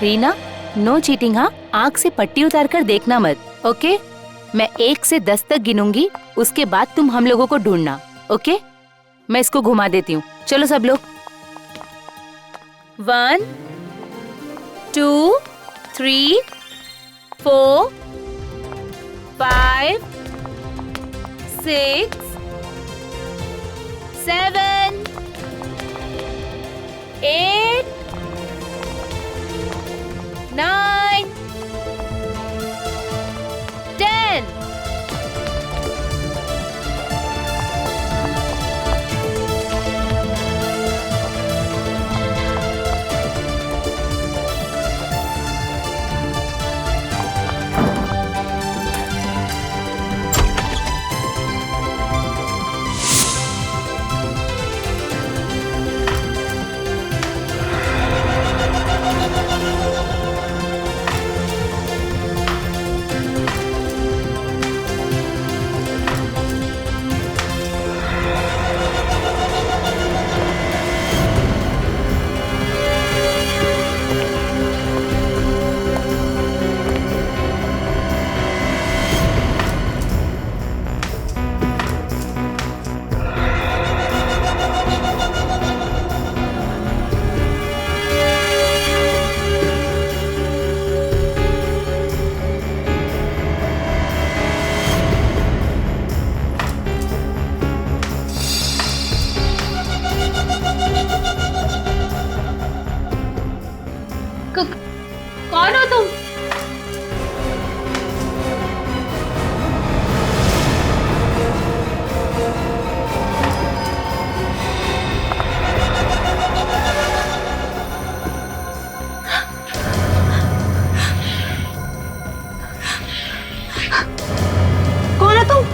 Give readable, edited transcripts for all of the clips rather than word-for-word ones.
Reena, no cheating हाँ। आँख से पट्टी उतार कर देखना मत, ओके? मैं 1 से 10 तक गिनूंगी, उसके बाद तुम हम लोगों को ढूंढना, ओके? मैं इसको घुमा देती हूँ। चलो सब लोग। 1 2 3 4 5 6 7 8 9 10। कौन हो तुम? कौन हो तुम?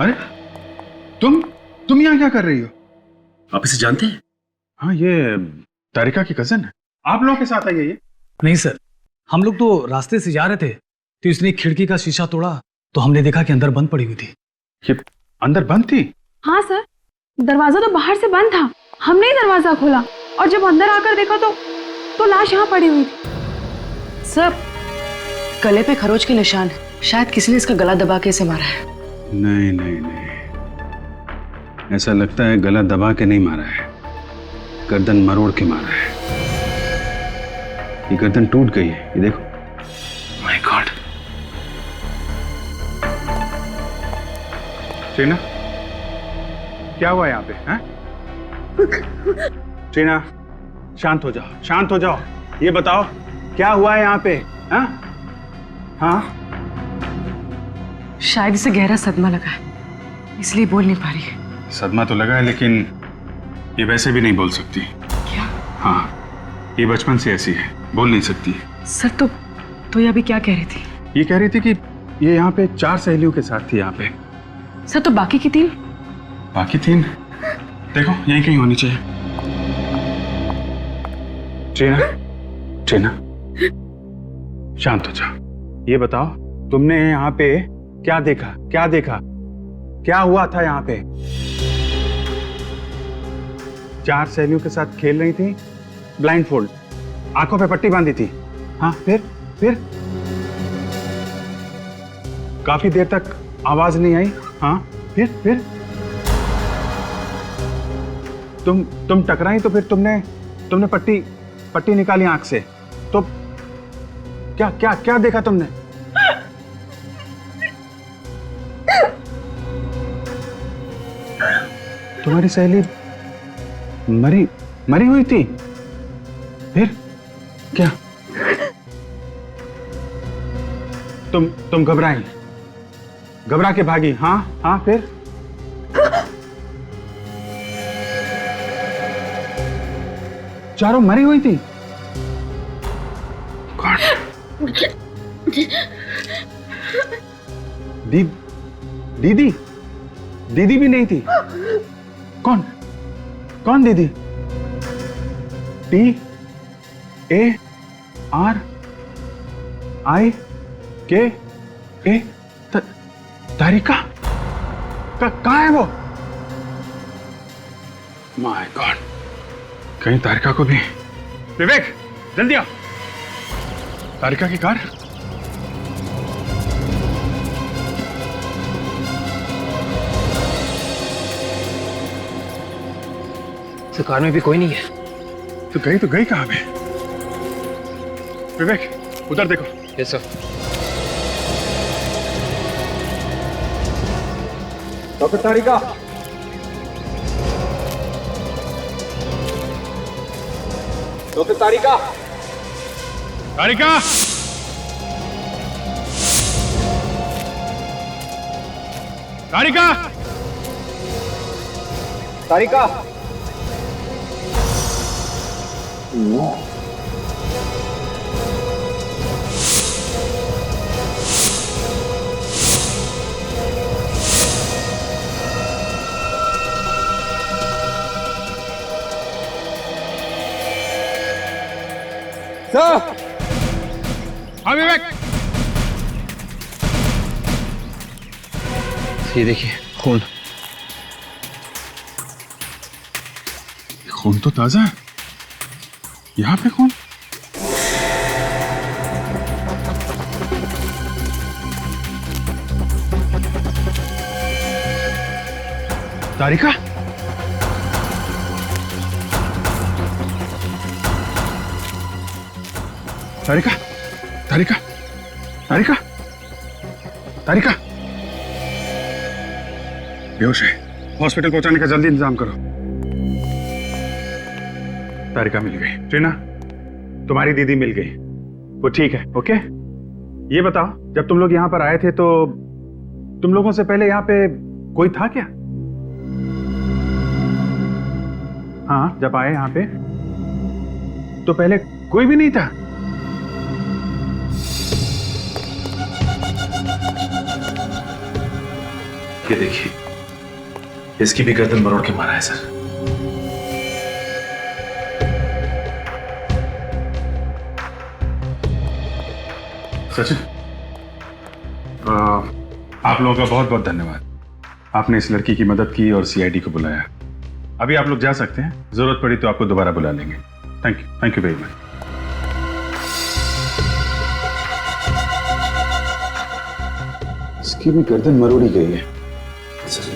अरे तुम यहाँ क्या कर रही हो? आप इसे जानते हैं? हाँ, ये तारिका की कजन है। आप लोगों के साथ आई है ये? नहीं सर, हम लोग तो रास्ते से जा रहे थे तो इसने एक खिड़की का शीशा तोड़ा तो हमने देखा कि अंदर बंद पड़ी हुई थी। ये अंदर बंद थी? हाँ सर, दरवाजा तो बाहर से बंद था, हमने ही दरवाजा खोला और जब अंदर आकर देखा तो लाश यहाँ पड़ी हुई थी। सर, गले पे खरोच के निशान है, शायद किसी ने इसका गला दबा के इसे मारा है। नहीं नहीं नहीं, ऐसा लगता है गला दबा के नहीं मारा है, गर्दन मरोड़ के मारा है। ये गर्दन टूट गई है, ये देखो। My God. टीना, क्या हुआ यहाँ पे? हैं? टीना, शांत हो जाओ, शांत हो जाओ। ये बताओ क्या हुआ है यहाँ पे? हाँ हाँ, शायद इसे गहरा सदमा लगा है, इसलिए बोल नहीं पा रही है। सदमा तो लगा है, लेकिन ये वैसे भी नहीं बोल सकती। क्या? हाँ, ये बचपन से ऐसी है, बोल नहीं सकती। सर तो ये अभी क्या कह रही थी? ये कह रही थी कि ये यहाँ पे 4 सहेलियों के साथ थी यहाँ पे। सर, तो बाकी की 3? बाकी 3 देखो यहीं कहीं होनी चाहिए। टीना, टीना, शांत हो जाओ। ये बताओ तुमने यहाँ पे क्या देखा? क्या देखा? क्या हुआ था यहाँ पे? 4 सहेलियों के साथ खेल रही थी, ब्लाइंड फोल्ड, आंखों पे पट्टी बांधी थी। हाँ, फिर काफी देर तक आवाज नहीं आई। हाँ, फिर तुम टकराई तो फिर तुमने पट्टी निकाली आंख से, तो क्या क्या क्या देखा तुमने? तुम्हारी सहेली मरी मरी हुई थी? फिर क्या? तुम घबराई, घबरा के भागी? हाँ हाँ, फिर? चारों मरी हुई थी? कौन? दीदी? दीदी भी नहीं थी? कौन? कौन दीदी? TARIKA? तारिका? कहाँ है वो? माय गॉड, कहीं तारिका को भी। विवेक, जल्दी आओ। तारिका की कार? इस कार में भी कोई नहीं है। तो गई कहाँ पे? विवेक, उधर देखो। Yes sir. डॉक्टर तारिका, डॉक्टर तारिका, तारिका, तारिका, तारिका। सर, हाँ विवेक, ये देखिए खून। खून तो ताजा है। यहाँ पे खून? तारिका? तारिका, तारिका, तारिका, तारिका बेहोश है। हॉस्पिटल पहुंचाने का जल्दी इंतजाम करो। तारिका मिल गई। ट्रीना, तुम्हारी दीदी मिल गई, वो ठीक है। ओके, ये बताओ, जब तुम लोग यहाँ पर आए थे तो तुम लोगों से पहले यहाँ पे कोई था क्या? हाँ, जब आए यहाँ पे तो पहले कोई भी नहीं था? ये देखिए, इसकी भी गर्दन मरोड़ के मारा है सर। सचिन, आप लोगों का बहुत बहुत धन्यवाद। आपने इस लड़की की मदद की और सीआईडी को बुलाया। अभी आप लोग जा सकते हैं, जरूरत पड़ी तो आपको दोबारा बुला लेंगे। Thank you very much. इसकी भी गर्दन मरोड़ी गई है।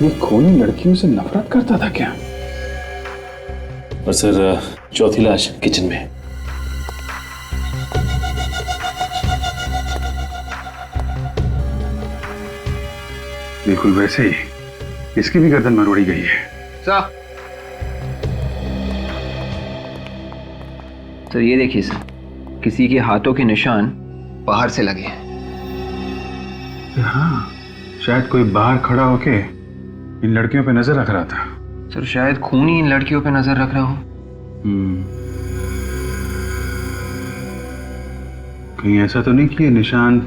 ये खूनी लड़कियों से नफरत करता था क्या? और सर, चौथी लाश किचन में। बिल्कुल वैसे ही इसकी भी गर्दन मरोड़ी गई है। सर ये देखिए सर, किसी के हाथों के निशान बाहर से लगे हैं। हाँ, शायद कोई बाहर खड़ा होके इन लड़कियों पे नजर रख रहा था। सर शायद खून ही इन लड़कियों पे नजर रख रहा हो। कहीं ऐसा तो नहीं कि ये निशान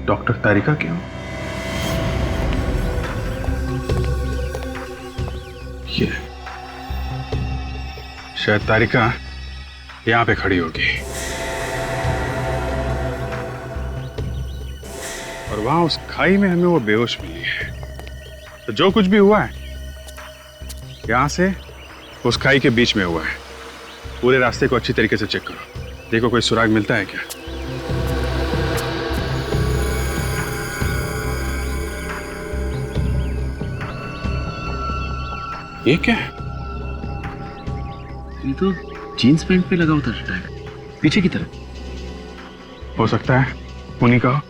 डॉक्टर तारिका के हो? ये शायद तारिका यहां पे खड़ी होगी और वहां उस खाई में हमें वो बेहोश मिली है। तो जो कुछ भी हुआ है यहां से उस खाई के बीच में हुआ है। पूरे रास्ते को अच्छी तरीके से चेक करो, देखो कोई सुराग मिलता है क्या। ये क्या है? ये तो जीन्स पैंट पे लगा होता है टैग, पीछे की तरफ। हो सकता है उन्हीं का हो।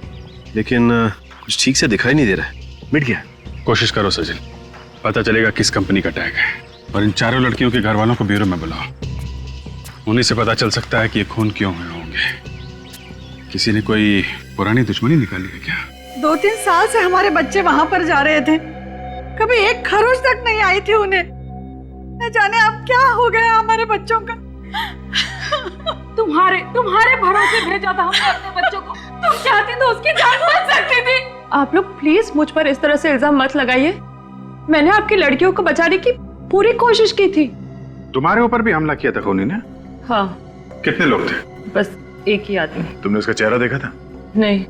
लेकिन कुछ ठीक से दिखाई नहीं दे रहा है। मिट गया। कोशिश करो सचिन, पता चलेगा किस कंपनी का टैग है। और इन चारों लड़कियों के घर वालों को ब्यूरो में बुलाओ। उन्हीं से पता चल सकता है कि ये खून क्यों हुए होंगे। किसी ने कोई पुरानी दुश्मनी निकाली है क्या? 2-3 साल से हमारे बच्चे वहां पर जा रहे थे, कभी एक खरोच तक नहीं आई थी उन्हें। न जाने अब क्या हो गया हमारे बच्चों का। तुम्हारे भरोसे भेजा था हमने अपने बच्चों को। तुम चाहती तो उसकी जान बच सकती थी। आप लोग प्लीज मुझ पर इस तरह से इल्जाम मत लगाइए। मैंने आपकी लड़कियों को बचाने की पूरी कोशिश की थी। तुम्हारे ऊपर भी हमला किया था खूनी ने? हाँ, कितने लोग थे? बस एक ही आदमी। तुमने उसका चेहरा देखा था? नहीं,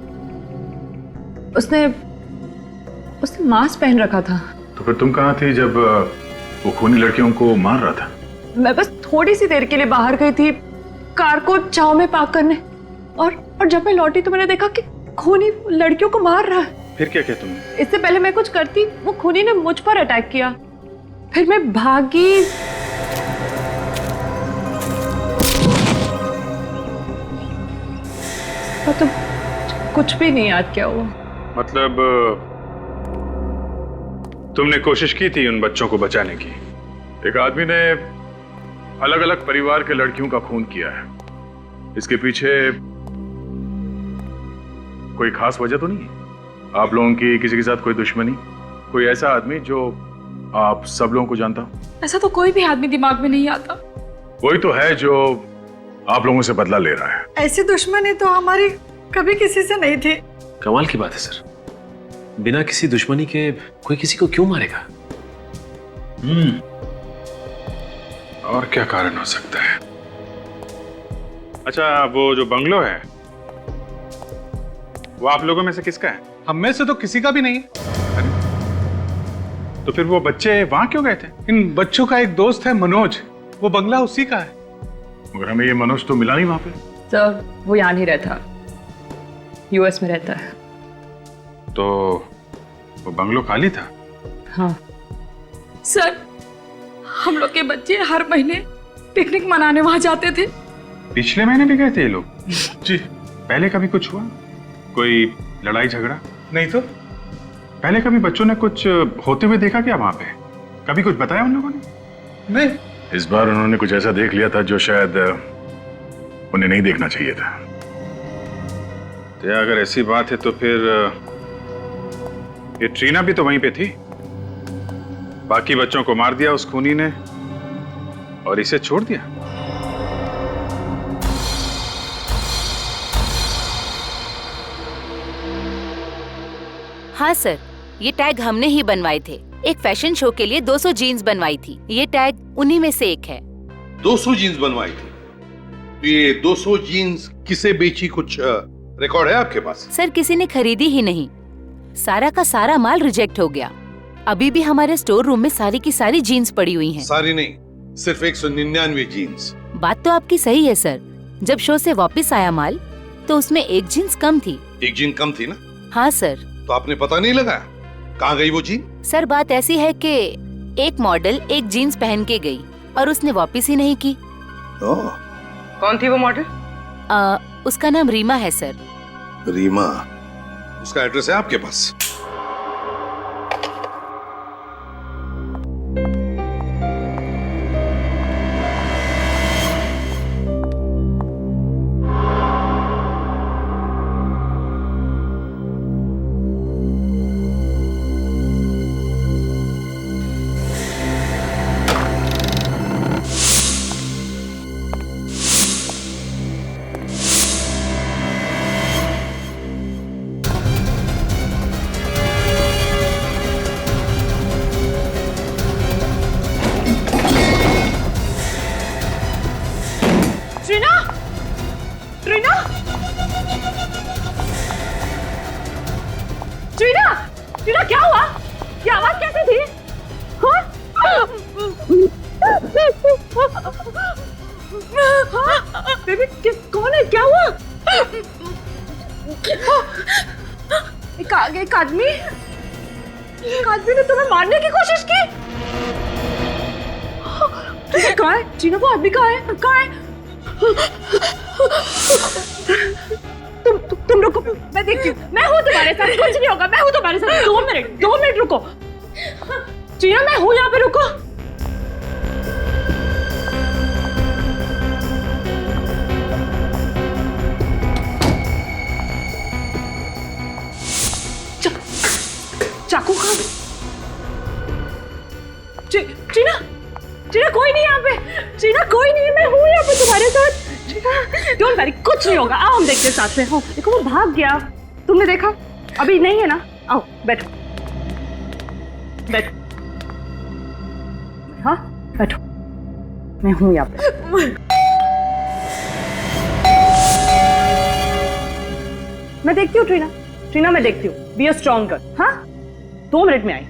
उसने मास्क पहन रखा था। तो फिर तुम कहाँ थी जब वो खूनी लड़कियों को मार रहा था? मैं बस थोड़ी सी देर के लिए बाहर गई थी कार को चाव में पार्क करने, और जब मैं लौटी तो मैंने देखा कि खूनी लड़कियों को मार रहा है। फिर क्या किया तुमने? इससे पहले मैं कुछ करती, वो खूनी ने मुझ पर अटैक किया। फिर मैं भागी। तो कुछ भी नहीं याद क्या हुआ। मतलब तुमने कोशिश की थी उन बच्चों को बचाने की? एक आदमी ने अलग अलग परिवार के लड़कियों का खून किया है। इसके पीछे कोई खास वजह तो नहीं है? आप लोगों की किसी के साथ कोई दुश्मनी? कोई ऐसा आदमी जो आप सब लोगों को जानता हो? ऐसा तो कोई भी आदमी दिमाग में नहीं आता। वही तो है जो आप लोगों से बदला ले रहा है। ऐसी दुश्मनी तो हमारी कभी किसी से नहीं थी। कमाल की बात है सर, बिना किसी दुश्मनी के कोई किसी को क्यों मारेगा? और क्या कारण हो सकता है? अच्छा, वो जो बंगलो है वो आप लोगों में से किसका है? हम में से तो किसी का भी नहीं है। तो फिर वो बच्चे वहां क्यों गए थे? इन बच्चों का एक दोस्त है मनोज, वो बंगला उसी का है। मगर हमें ये मनोज तो मिला नहीं वहां पे। सर, वो यहाँ नहीं रहता, यूएस में रहता है। तो वो बंगलो खाली था? हाँ सर, हम लोग के बच्चे हर महीने पिकनिक मनाने वहां जाते थे। पिछले महीने भी गए थे ये लोग? जी। पहले कभी कुछ हुआ? कोई लड़ाई झगड़ा? नहीं तो पहले कभी बच्चों ने कुछ होते हुए देखा क्या वहां पे? कभी कुछ बताया उन लोगों ने? नहीं। इस बार उन्होंने कुछ ऐसा देख लिया था जो शायद उन्हें नहीं देखना चाहिए था। तो अगर ऐसी बात है तो फिर ये ट्रीना भी तो वहीं पे थी। बाकी बच्चों को मार दिया उस खूनी ने और इसे छोड़ दिया। हाँ सर, ये टैग हमने ही बनवाए थे। एक फैशन शो के लिए 200 जीन्स बनवाई थी। ये टैग उन्हीं में से एक है। 200 जीन्स बनवाई थी? तो ये 200 जीन्स किसे बेची, कुछ रिकॉर्ड है आपके पास? सर, किसी ने खरीदी ही नहीं। सारा का सारा माल रिजेक्ट हो गया। अभी भी हमारे स्टोर रूम में सारी की सारी जीन्स पड़ी हुई हैं। सारी नहीं, सिर्फ 199 जीन्स। बात तो आपकी सही है सर। जब शो से वापस आया माल तो उसमें एक जीन्स कम थी। एक जीन कम थी ना? हाँ सर। तो आपने पता नहीं लगाया कहाँ गई वो जीन? सर, बात ऐसी है कि एक मॉडल एक जीन्स पहन के गई और उसने वापस ही नहीं की। कौन थी वो मॉडल? उसका नाम रीमा है सर। रीमा? उसका एड्रेस है आपके पास? ट्रीना, क्या हुआ? ये आवाज कैसी थी? बेबी, कौन है? क्या हुआ? एक आदमी ने तुम्हें मारने की कोशिश की। कहाँ है ट्रीना? वो आदमी कहाँ है? मेरे साथ कुछ नहीं होगा, मैं हूँ तुम्हारे साथ। 2 मिनट रुको ट्रीना, मैं हूँ यहाँ पे, रुको। चाकू कहाँ? ट्रीना, ट्रीना कोई नहीं यहाँ पे, ट्रीना कोई नहीं, मैं हूँ यहाँ पे तुम्हारे साथ। ट्रीना डोंट वरी, कुछ नहीं होगा, आओ हम देखते हैं साथ में। हो देखो, वो भाग गया, तुमने देखा? अभी नहीं है ना? आओ बैठो, बैठो। हाँ बैठो, मैं हूँ यहाँ पे। मैं देखती हूँ ट्रीना, ट्रीना मैं देखती हूँ। Be a strong girl. हाँ 2 मिनट में आई।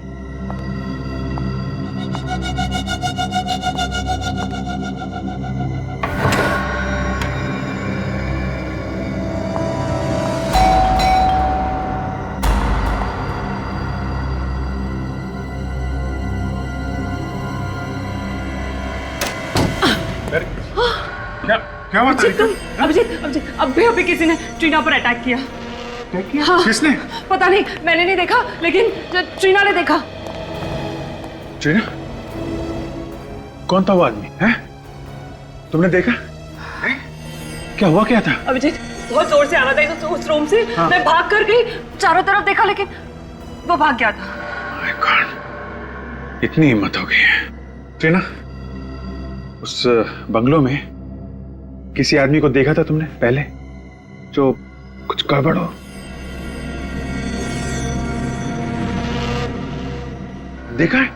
क्या बात है? अभिजीत, अभी किसी ने ट्रीना पर अटैक किया। हाँ, किसने? पता नहीं, मैंने नहीं देखा, लेकिन ट्रीना ने देखा। ट्रीना? कौन था वो आदमी? है? तुमने देखा? है? क्या हुआ, क्या था? अभिजीत, बहुत जोर से आवाज आई उस रूम से। हाँ। मैं भाग कर गई, चारों तरफ देखा, लेकिन वो भाग गया था। My God, इतनी हिम्मत हो गई है। ट्रीना, उस बंगलो में किसी आदमी को देखा था तुमने पहले, जो कुछ गड़बड़ हो? देखा है?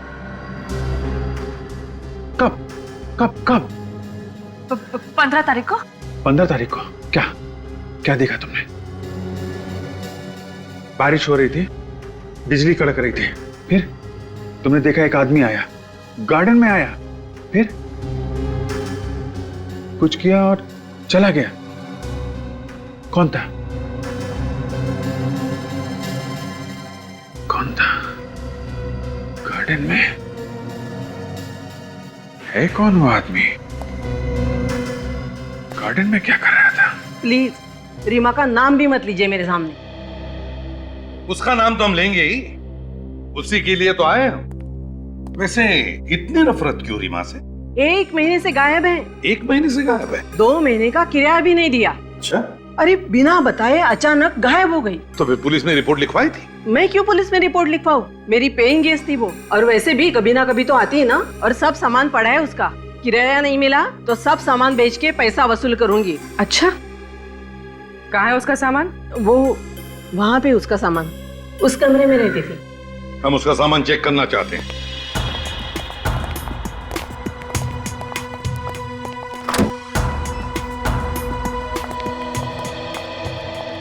कब कब कब? 15 तारीख को। 15 तारीख को? क्या क्या देखा तुमने? बारिश हो रही थी, बिजली कड़क रही थी, फिर तुमने देखा एक आदमी आया, गार्डन में आया, फिर कुछ किया और चला गया। कौन था? कौन था? गार्डन में है कौन वो आदमी? गार्डन में क्या कर रहा था? प्लीज रीमा का नाम भी मत लीजिए मेरे सामने। उसका नाम तो हम लेंगे ही, उसी के लिए तो आए हम। वैसे इतनी नफरत क्यों रीमा से? 1 महीने से गायब है। 1 महीने से गायब है? 2 महीने का किराया भी नहीं दिया। अच्छा, अरे बिना बताए अचानक गायब हो गई। तो फिर पुलिस ने रिपोर्ट लिखवाई थी? मैं क्यों पुलिस में रिपोर्ट लिखवाऊं? मेरी पेइंग गेस्ट थी वो, और वैसे भी कभी ना कभी तो आती है ना। और सब सामान पड़ा है उसका, किराया नहीं मिला तो सब सामान बेच के पैसा वसूल करूंगी। अच्छा, कहाँ है उसका सामान? वो वहाँ पे उसका सामान, उस कमरे में रहती थी। हम उसका सामान चेक करना चाहते हैं।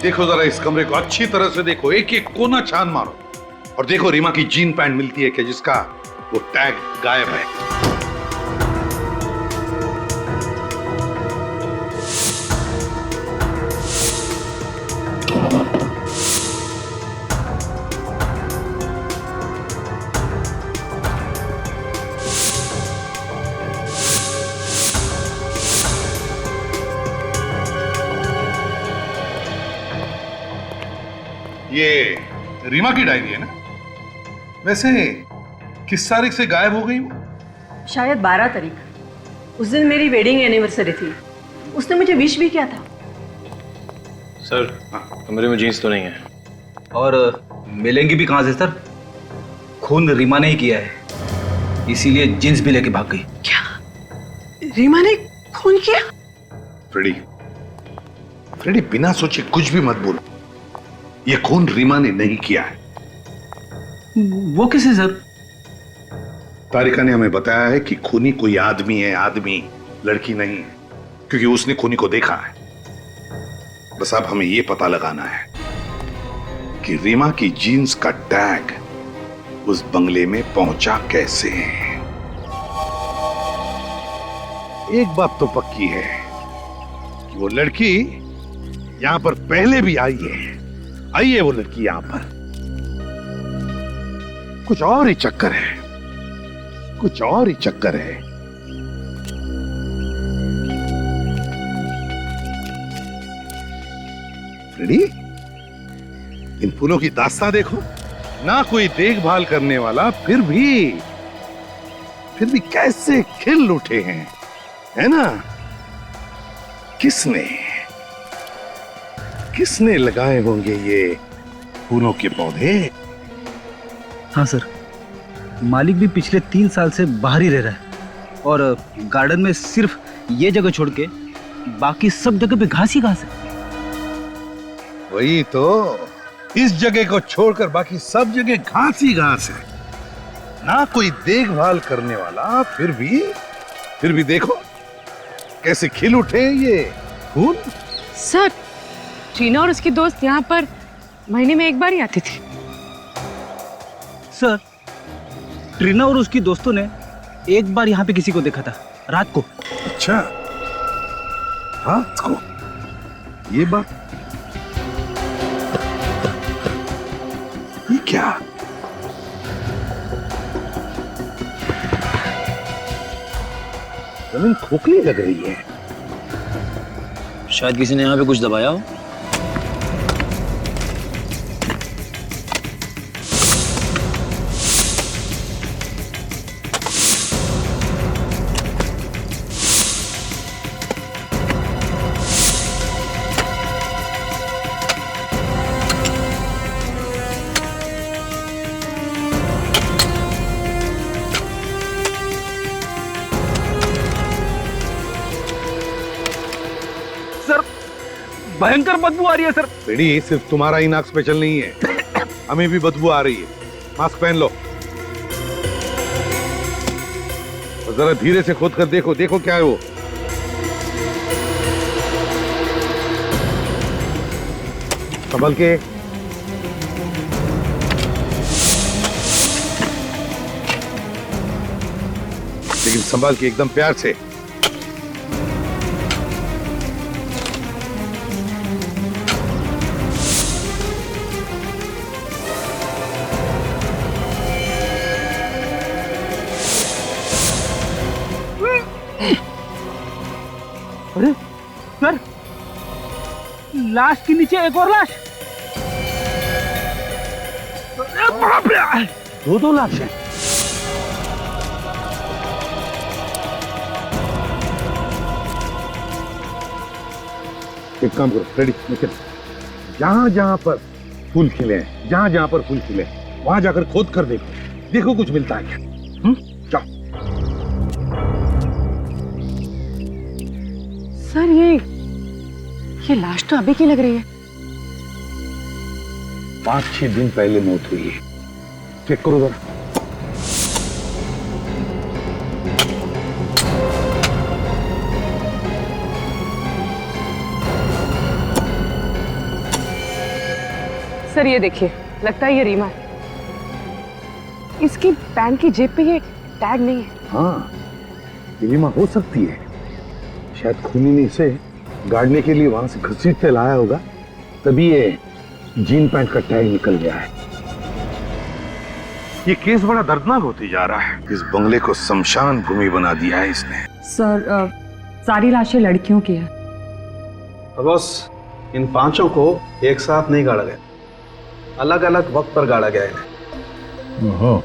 देखो जरा इस कमरे को अच्छी तरह से देखो, एक एक कोना छान मारो, और देखो रीमा की जीन पैंट मिलती है कि जिसका वो टैग गायब है। ये रीमा की डायरी है ना? वैसे किस तारीख से गायब हो गई वो? शायद 12 तारीख। उस दिन मेरी वेडिंग एनिवर्सरी थी, उसने मुझे विश भी किया था। सर, कमरे में जीन्स तो नहीं है। और मिलेंगी भी कहाँ से सर? खून रीमा ने ही किया है, इसीलिए जीन्स भी लेके भाग गई। क्या रीमा ने खून किया? फ्रेडी बिना सोचे कुछ भी मत बोलो। ये खून रीमा ने नहीं किया है। वो किसे सर? तारिका ने हमें बताया है कि खूनी कोई आदमी है, आदमी, लड़की नहीं है, क्योंकि उसने खूनी को देखा है। बस अब हमें यह पता लगाना है कि रीमा की जीन्स का टैग उस बंगले में पहुंचा कैसे। एक बात तो पक्की है कि वो लड़की यहां पर पहले भी आई है वो लड़की यहां पर। कुछ और ही चक्कर है, कुछ और ही चक्कर है। रेडी? इन फूलों की दास्तां देखो, ना कोई देखभाल करने वाला, फिर भी कैसे खिल उठे हैं, है ना? किसने लगाए होंगे ये फूलों के पौधे? हाँ सर, मालिक भी पिछले 3 साल से बाहर ही रह रहा है और गार्डन में सिर्फ ये जगह छोड़ के बाकी सब जगह पे घास ही घास है। वही तो, इस जगह को छोड़कर बाकी सब जगह घास ही घास है, ना कोई देखभाल करने वाला, फिर भी देखो कैसे खिल उठे हैं ये फूल। सर, टीना और उसकी दोस्त यहाँ पर महीने में 1 बार ही आती थी। सर, ट्रीना और उसकी दोस्तों ने एक बार यहाँ पे किसी को देखा था रात को। अच्छा, रात को? ये बात, ये क्या? जमीन खोखली लग रही है। शायद किसी ने यहाँ पे कुछ दबाया हो। भयंकर बदबू आ रही है सर। बेड़ी, सिर्फ तुम्हारा ही नाक स्पेशल नहीं है, हमें भी बदबू आ रही है। मास्क पहन लो और जरा धीरे से खोद कर देखो, देखो क्या है वो। संभल के, लेकिन संभाल के, एकदम प्यार से। अरे सर, लाश के नीचे एक और लाश। बाप रे, 2 लाश हैं। एक काम करो, रेडी, निकल। जहां जहां पर फूल खिले हैं, जहां जहां पर फूल खिले, वहां जाकर खोद कर देखो, देखो कुछ मिलता है क्या। जाओ। सर, ये लाश तो अभी की लग रही है। 5-6 दिन पहले मौत हुई है। चेक करो जरा। सर, ये देखिए, लगता है ये रीमा है। इसकी पैंट की जेब पे ये टैग नहीं है। हाँ, ये रीमा हो सकती है। शायद खूनी ने इसे गाड़ने के लिए वहां से घसीटते लाया होगा, तभी ये जीन पैंट का टैग निकल गया है। ये केस बड़ा दर्दनाक होते जा रहा है। इस बंगले को शमशान भूमि बना दिया है इसने। सर, सारी लाशें लड़कियों की है। बॉस, इन 5 को एक साथ नहीं गाड़ा गया, अलग अलग वक्त पर गाड़ा गया है। ओहो,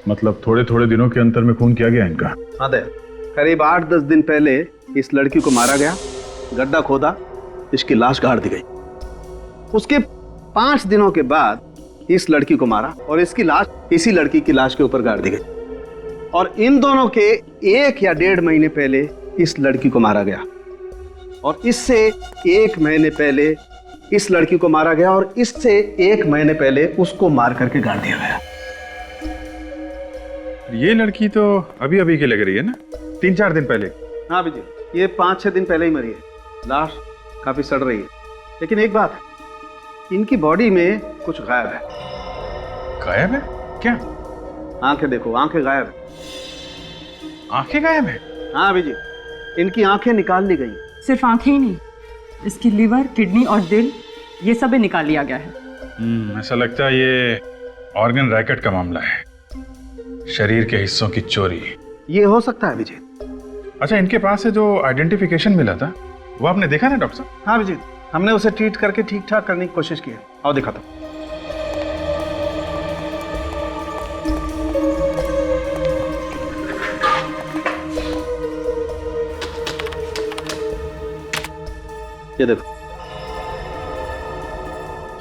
मतलब थोड़े थोड़े दिनों के अंतर में खून किया गया इनका। हाँ दे, करीब 8-10 दिन पहले इस लड़की को मारा गया, गड्ढा खोदा, इसकी लाश गाड़ दी गई। उसके 5 दिनों के बाद इस लड़की को मारा और इसकी लाश इसी लड़की की लाश के ऊपर गाड़ दी गई। और इन दोनों के 1 या 1.5 महीने पहले इस लड़की को मारा गया और इससे 1 महीने पहले इस लड़की को मारा गया और इससे 1 महीने पहले उसको मार करके गाड़ दिया गया। ये लड़की तो अभी अभी की लग रही है ना, 3-4 दिन पहले। हाँ विजय, ये 5-6 दिन पहले ही मरी है। लाश काफी सड़ रही है, लेकिन एक बात है, इनकी बॉडी में कुछ गायब है। गायब है? क्या? आंखें देखो, आंखें गायब है। आंखें गायब है? हाँ विजय, इनकी आंखें निकाल ली गई। सिर्फ आंखें ही नहीं, इसकी लिवर, किडनी और दिल, ये सब भी निकाल लिया गया है। ऐसा लगता है ये ऑर्गन रैकेट का मामला है, शरीर के हिस्सों की चोरी। ये हो सकता है विजय। अच्छा, इनके पास से जो आइडेंटिफिकेशन मिला था वो आपने देखा ना डॉक्टर साहब? हाँ विजय, हमने उसे ट्रीट करके ठीक ठाक करने की कोशिश की है। आओ दिखाता हूं। ये देखो,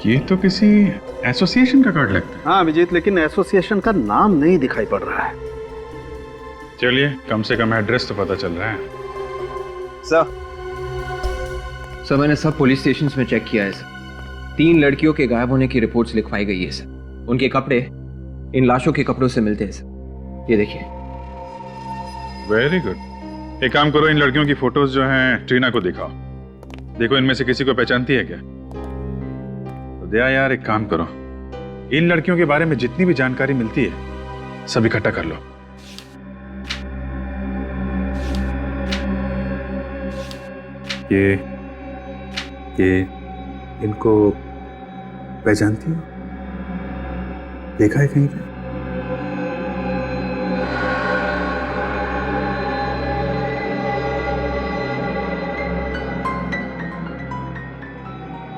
ये तो किसी एसोसिएशन का कार्ड लगता है। हाँ अभिजीत, लेकिन एसोसिएशन का नाम नहीं दिखाई पड़ रहा है। चलिए, कम से कम एड्रेस तो पता चल रहा है। सर मैंने सब पुलिस स्टेशंस में चेक किया है सर। 3 लड़कियों के गायब होने की रिपोर्ट्स लिखवाई गई है सर। उनके कपड़े इन लाशों के कपड़ों से मिलते हैं सर। ये देखिए। Very good. एक काम करो, इन लड़कियों की फोटोज जो हैं ट्रीना को दिखाओ। देखो इनमें से किसी को पहचानती है क्या? तो दया यार, एक काम करो, इन लड़कियों के बारे में जितनी भी जानकारी मिलती है सब इकट्ठा कर लो। ये इनको पहचानती हो? देखा है कहीं पे?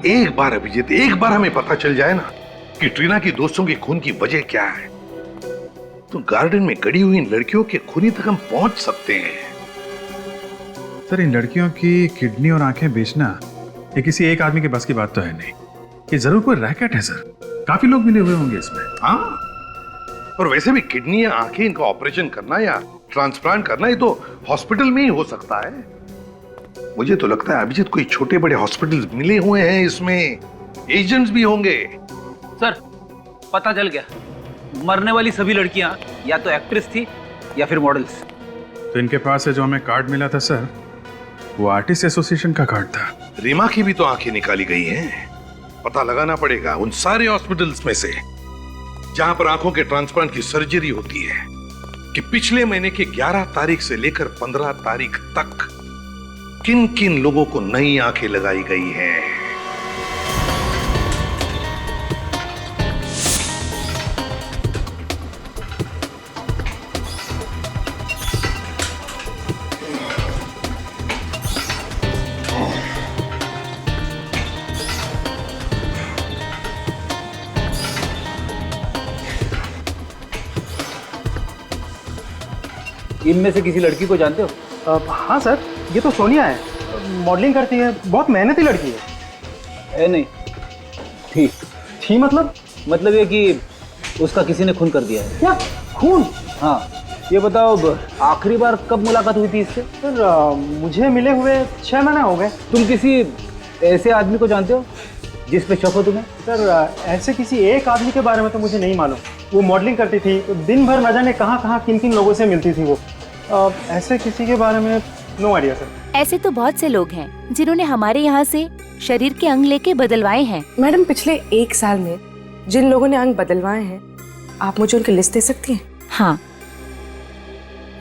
एक बार अभिजीत, एक बार हमें पता चल जाए ना कि ट्रीना की दोस्तों के खून की वजह क्या है, तो गार्डन में गड़ी हुई इन लड़कियों के खूनी तक हम पहुंच सकते हैं। सर, इन लड़कियों की किडनी और आंखें बेचना ये किसी एक आदमी के बस की बात तो है नहीं। ये जरूर कोई रैकेट है सर। काफी लोग मिले हुए होंगे इसमें। हाँ, और वैसे भी किडनी या आंखें इनका ऑपरेशन करना या ट्रांसप्लांट करना ये तो हॉस्पिटल में ही हो सकता है। मुझे तो लगता है अभिजीत कोई छोटे बड़े हॉस्पिटल मिले हुए हैं, इसमें एजेंट्स भी होंगे। सर पता चल गया, मरने वाली सभी लड़कियां या तो एक्ट्रेस थी या फिर मॉडल्स। तो इनके पास से जो हमें कार्ड मिला था सर, वो आर्टिस्ट एसोसिएशन का कार्ड था। रीमा की भी तो आंखें निकाली गई हैं। पता लगाना पड़ेगा उन सारे हॉस्पिटल्स में से जहां पर आंखों के ट्रांसप्लांट की सर्जरी होती है कि पिछले महीने के 11 तारीख से लेकर 15 तारीख तक किन किन लोगों को नई आंखें लगाई गई हैं। इनमें से किसी लड़की को जानते हो? हाँ सर, ये तो सोनिया है, मॉडलिंग करती है, बहुत मेहनती लड़की है। नहीं थी मतलब ये कि उसका किसी ने खून कर दिया है। क्या खून? हाँ, ये बताओ आखिरी बार कब मुलाकात हुई थी इससे? सर मुझे मिले हुए 6 महीने हो गए। तुम किसी ऐसे आदमी को जानते हो जिस पे शक हो तुम्हें? सर ऐसे किसी एक आदमी के बारे में तो मुझे नहीं मालूम। वो मॉडलिंग करती थी, दिन भर न जाने कहाँ कहाँ किन किन लोगों से मिलती थी वो। ऐसे किसी के बारे में नो आइडिया सर। ऐसे तो बहुत से लोग हैं जिन्होंने हमारे यहाँ से शरीर के अंग लेके बदलवाए हैं। मैडम, पिछले 1 साल में जिन लोगों ने अंग बदलवाए हैं, आप मुझे उनकी लिस्ट दे सकती हैं? हाँ,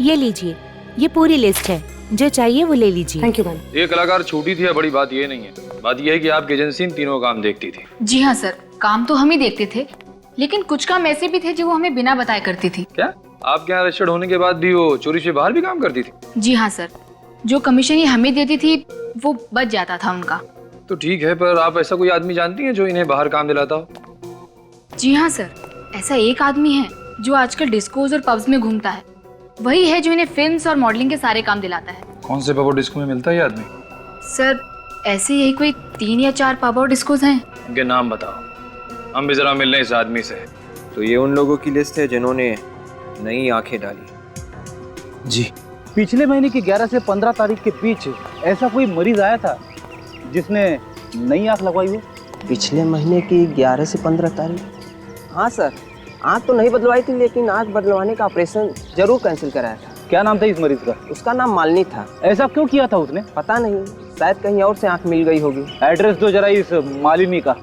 ये लीजिए, ये पूरी लिस्ट है, जो चाहिए वो ले लीजिए। Thank you ma'am. ये कलाकार छोटी थी या बड़ी, बात ये नहीं है। बात ये है कि आपकी एजेंसी इन तीनों काम देखती थी। जी हाँ सर, काम तो हम ही देखते थे, लेकिन कुछ काम ऐसे भी थे जो वो हमें बिना बताए करती थी। क्या आपके यहाँ रजिस्टर्ड होने के बाद भी वो चोरी से बाहर भी काम करती थी? जी हाँ सर, जो कमीशन ये हमें देती थी वो बच जाता था उनका। तो ठीक है, पर आप ऐसा कोई आदमी जानती हैं जो इन्हें बाहर काम दिलाता हो? जी हाँ सर, ऐसा एक आदमी है जो आजकल डिस्कोज और पब्स में घूमता है। वही है जो इन्हें फिल्म्स और मॉडलिंग के सारे काम दिलाता है। कौन से पब और डिस्को में मिलता है ये आदमी? सर ऐसे यही कोई 3 या 4 पब और डिस्कोज हैं। उनके नाम बताओ, हम भी जरा मिल रहे इस आदमी से। तो ये उन लोगों की लिस्ट है जिन्होंने नई आंखें डाली। जी, पिछले महीने की 11 से 15 तारीख के बीच ऐसा कोई मरीज आया था जिसने नई आंख लगवाई हो? पिछले महीने की 11 से 15 तारीख? हाँ सर, आंख तो नहीं बदलवाई थी, लेकिन आंख बदलवाने का ऑपरेशन जरूर कैंसिल कराया था। क्या नाम था इस मरीज का? उसका नाम मालिनी था। ऐसा क्यों किया था उसने? पता नहीं, शायद कहीं और से आंख मिल गई होगी। एड्रेस दो जरा इस मालिनी का।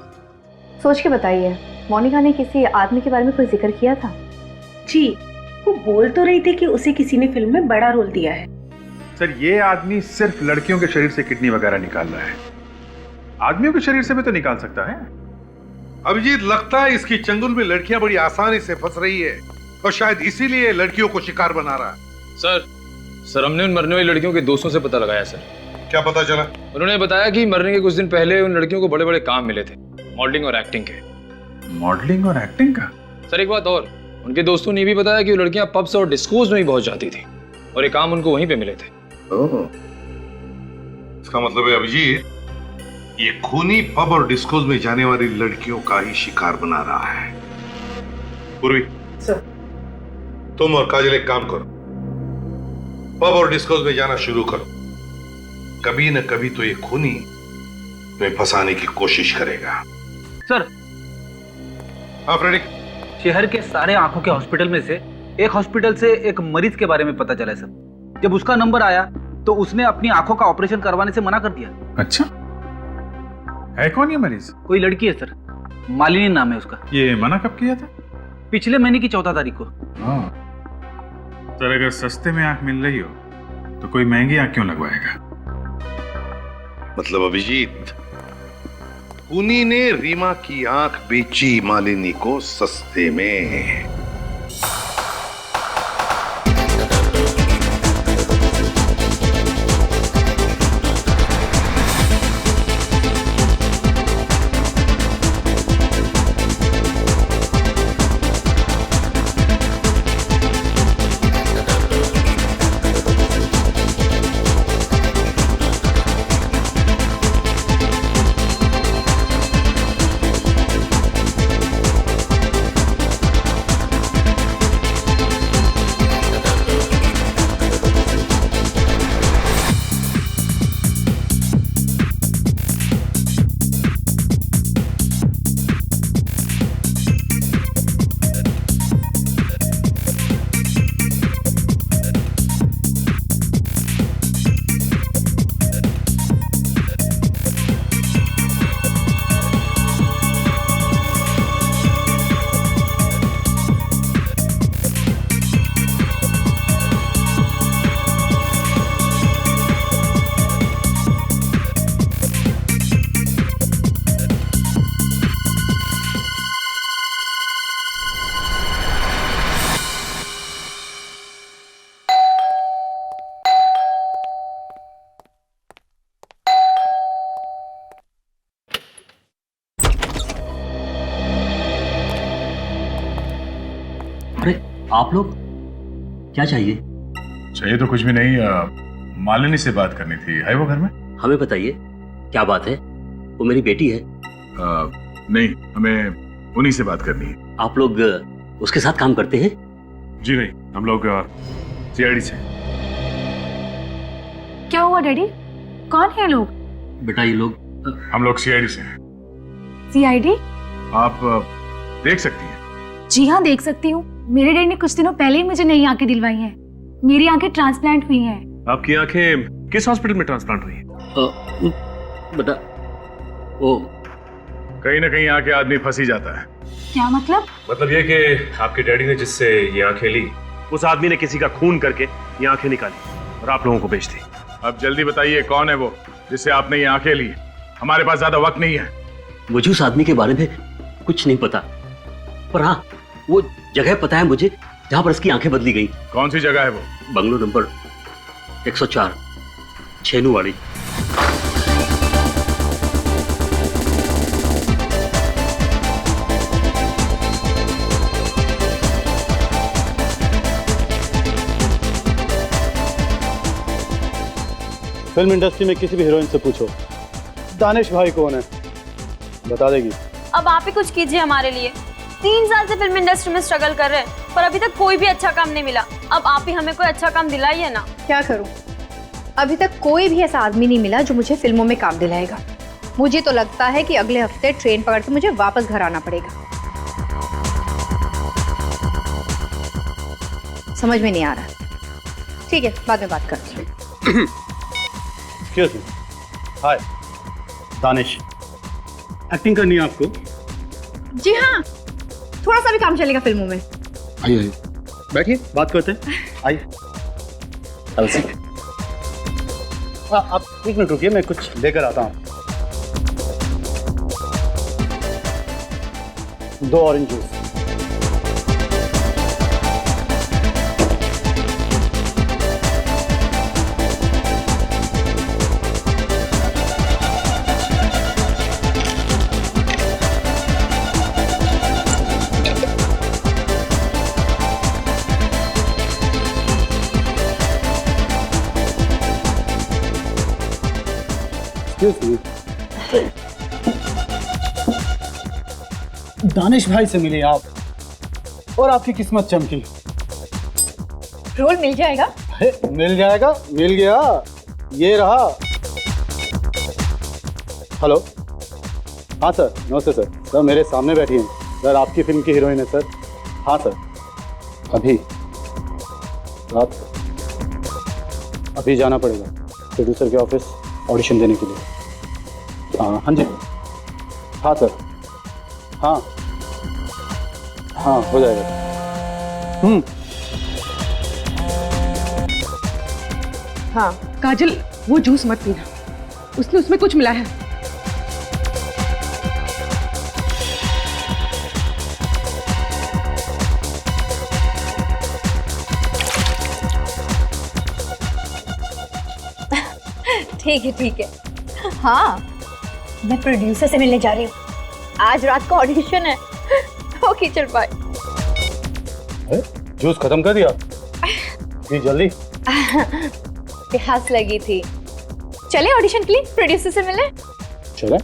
सोच के बताइए, मोनिका ने किसी आदमी के बारे में कोई जिक्र किया था? जी, वो बोल तो रही थी कि उसे किसी ने फिल्म में बड़ा रोल दिया है। सर, ये आदमी सिर्फ लड़कियों के शरीर से किडनी वगैरह निकाल रहा है, आदमियों के शरीर से भी तो निकाल सकता है। अभिजीत, लगता है इसकी चंगुल में लड़कियां बड़ी आसानी से फंस रही है और शायद इसीलिए लड़कियों को शिकार बना रहा है। सर हमने उन मरने वाली लड़कियों के दोस्तों से पता लगाया सर। क्या पता चला? उन्होंने बताया कि मरने के कुछ दिन पहले उन लड़कियों को बड़े बड़े काम मिले थे, मॉडलिंग और एक्टिंग के। मॉडलिंग और एक्टिंग का? सर एक बात और, उनके दोस्तों ने भी बताया कि वो लड़कियां पब्स और डिस्कोज में भी बहुत जाती थी और ये काम उनको वहीं पे मिले थे। इसका मतलब है अभिजीत ये खूनी पब और डिस्कोज में जाने वाली लड़कियों का ही शिकार बना रहा है। पूर्वी सर, तुम और काजल एक काम करो, पब और डिस्कोज में जाना शुरू करो। कभी न कभी तो ये खूनी तुम्हें फंसाने की कोशिश करेगा। सर, हाँ फ्रेडिक, शहर के सारे आंखों के हॉस्पिटल में से एक हॉस्पिटल से एक मरीज के बारे में पता चला है सर। जब उसका नंबर आया तो उसने अपनी आंखों का ऑपरेशन करवाने से मना कर दिया। अच्छा, है कौन ये मरीज? कोई लड़की है सर, मालिनी नाम है उसका। ये मना कब किया था? पिछले महीने की 14 तारीख को। सर अगर सस्ते में आंख मिल रही हो तो कोई महंगी आंख क्यों लगवाएगा? मतलब अभिजीत, खूनी ने रीमा की आंख बेची मालिनी को सस्ते में। अरे आप लोग, क्या चाहिए? चाहिए तो कुछ भी नहीं, मालिनी से बात करनी थी। है वो घर में? हमें बताइए, क्या बात है? वो मेरी बेटी है। नहीं, हमें उन्हीं से बात करनी है। आप लोग उसके साथ काम करते हैं? जी नहीं, हम लोग सीआईडी से। क्या हुआ डैडी? कौन है लोग? बेटा ये लोग, हम लोग सीआईडी से हैं। सीआईडी? आप देख सकती हैं। जी हाँ, देख सकती हूँ। मेरे डैडी ने कुछ दिनों पहले ही मुझे नई आंखें दिलवाई हैं। मेरी आंखें ट्रांसप्लांट हुई हैं। आपकी आंखें किस हॉस्पिटल में ट्रांसप्लांट हुई हैं? बेटा वो कहीं ना कहीं आके आदमी फंस ही जाता है। क्या मतलब? मतलब ये कि आपके डैडी ने जिससे ये आंखें ली, उस आदमी ने किसी का खून करके ये आंखें निकाली और आप लोगों को बेच दी। अब जल्दी बताइए कौन है वो जिससे आपने ये आंखें ली? हमारे पास ज्यादा वक्त नहीं है। मुझे उस आदमी के बारे में कुछ नहीं पता, पर हाँ वो जगह पता है मुझे जहां पर उसकी आंखें बदली गई। कौन सी जगह है वो? Bungalow number 104, छेनूवाड़ी। फिल्म इंडस्ट्री में किसी भी हीरोइन से पूछो दानिश भाई कौन है, बता देगी। अब आप ही कुछ कीजिए हमारे लिए। 3 साल से फिल्म इंडस्ट्री में स्ट्रगल कर रहे हैं पर अभी तक कोई भी अच्छा काम नहीं मिला। अब आप ही हमें कोई अच्छा काम दिलाइए ना। क्या करूं? अभी तक कोई भी ऐसा आदमी नहीं मिला जो मुझे फिल्मों में काम दिलाएगा। मुझे तो लगता है कि अगले हफ्ते ट्रेन पकड़ के मुझे वापस घर आना पड़ेगा। समझ में नहीं आ रहा। ठीक है, बाद में बात करते हैं। Excuse me. Hi, Danish. Acting करनी है आपको? जी हाँ, थोड़ा सा भी काम चलेगा फिल्मों में। आइए आइए, बैठिए, बात करते हैं। आइए। आप 1 मिनट रुकिए, मैं कुछ लेकर आता हूँ। 2 ऑरेंज जूस। दानिश भाई से मिले आप और आपकी किस्मत चमकी। रोल मिल जाएगा? मिल जाएगा, मिल गया, ये रहा। हेलो, हाँ सर, नमस्ते सर। सर मेरे सामने बैठी हैं सर, आपकी फिल्म की हीरोइन है सर। हाँ सर, अभी रात अभी जाना पड़ेगा प्रोड्यूसर के ऑफिस ऑडिशन देने के लिए। हाँ जी, हाँ सर, हाँ हाँ हो जाएगा। हाँ काजल, वो जूस मत पीना, उसने उसमें कुछ मिला है। ठीक है ठीक है। हाँ, मैं प्रोड्यूसर से मिलने जा रही हूँ। आज रात का ऑडिशन है। ओके चल बाय। जूस खत्म कर दिया? जी जल्दी। प्यास लगी थी। चले ऑडिशन के लिए प्रोड्यूसर से मिले। चले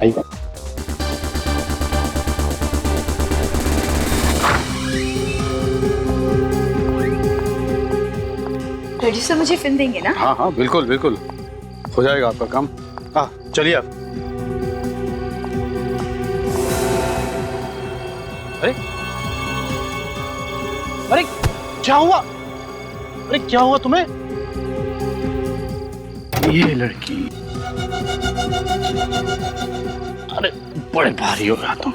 आइए। प्रोड्यूसर मुझे फिल्म देंगे ना? हाँ हाँ बिल्कुल बिल्कुल, हो जाएगा आपका काम। चलिए आप। अरे अरे क्या हुआ? अरे क्या हुआ तुम्हें? ये लड़की, अरे बड़े भारी हो रहा तुम।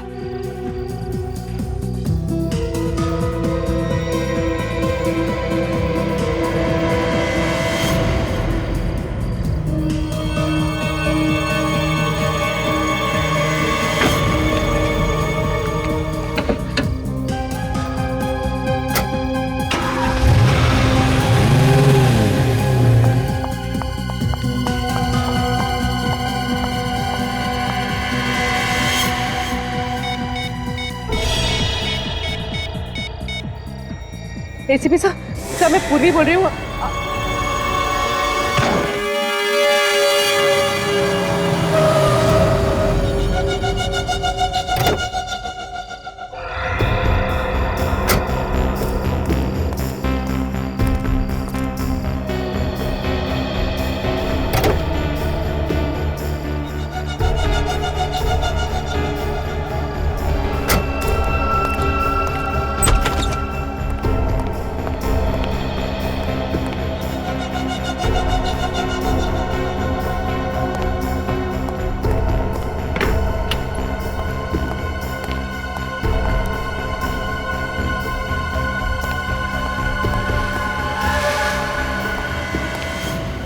एसीपी सर, सर मैं पूर्वी बोल रही हूँ।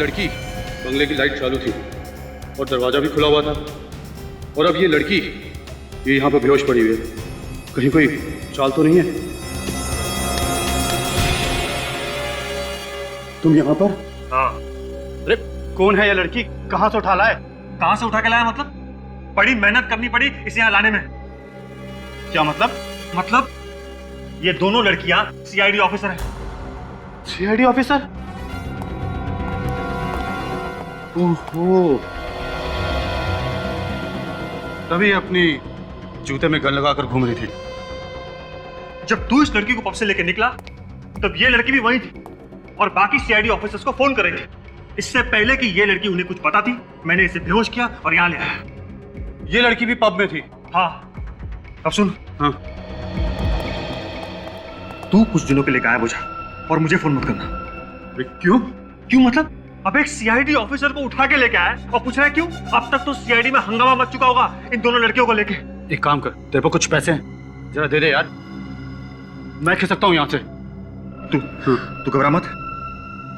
लड़की, बंगले की लाइट चालू थी और दरवाजा भी खुला हुआ था, और अब ये लड़की ये यहाँ पर बेहोश पड़ी हुई है। कहीं कोई चाल तो नहीं है? तुम यहाँ पर? हाँ। अरे कौन है ये लड़की? कहाँ से उठा लाए? कहाँ से उठा के लाया मतलब? बड़ी मेहनत करनी पड़ी इसे यहाँ लाने में। क्या मतलब? मतलब ये दोनों लड़कियां सीआईडी ऑफिसर हैं। CID officer? ओहो, तभी अपनी जूते में गन लगाकर घूम रही थी। जब तू इस लड़की को पब से लेकर निकला तब ये लड़की भी वहीं थी और बाकी सीआईडी ऑफिसर्स को फोन कर रही थी। इससे पहले कि ये लड़की उन्हें कुछ पता थी, मैंने इसे बेहोश किया और यहाँ ले आया। ये लड़की भी पब में थी? हाँ। अब सुन। हाँ। तू कुछ दिनों के लिए गायब हो जा और मुझे फोन मत करना। क्यों? क्यों मतलब? अब एक सीआईडी ऑफिसर को उठा के लेके आया और पूछ रहा है क्यों? अब तक तो सीआईडी में हंगामा मच चुका होगा इन दोनों लड़कियों को लेके। एक काम कर, तेरे पास कुछ पैसे हैं, जरा दे दे यार, मैं खिस सकता हूँ यहाँ से। तू घबरा मत,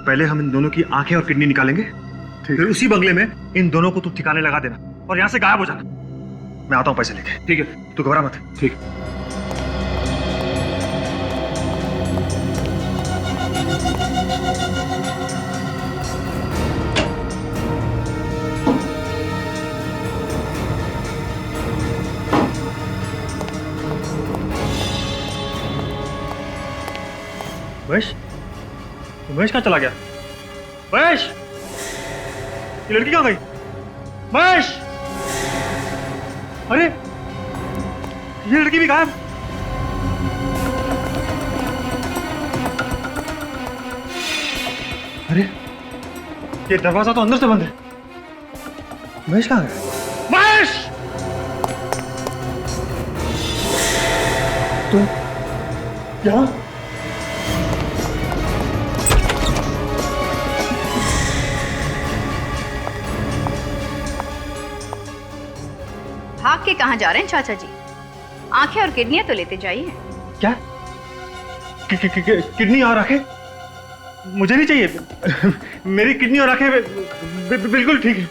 पहले हम इन दोनों की आंखें और किडनी निकालेंगे, फिर उसी बंगले में इन दोनों को तू ठिकाने लगा देना और यहाँ से गायब हो जाना। मैं आता हूँ पैसे लेके। ठीक है, तू घबरा मत। ठीक। महेश, महेश कहाँ चला गया? महेश, ये लड़की कहाँ गई? महेश! अरे ये लड़की भी गायब। अरे ये दरवाजा तो अंदर से बंद है। महेश कहाँ गया? महेश! तो यहाँ भाग के कहाँ जा रहे हैं चाचा जी? आंखें और किडनियां तो लेते जाइए। क्या? किडनी और आंखें मुझे नहीं चाहिए। मेरी किडनी और आंखें बिल्कुल ठीक है।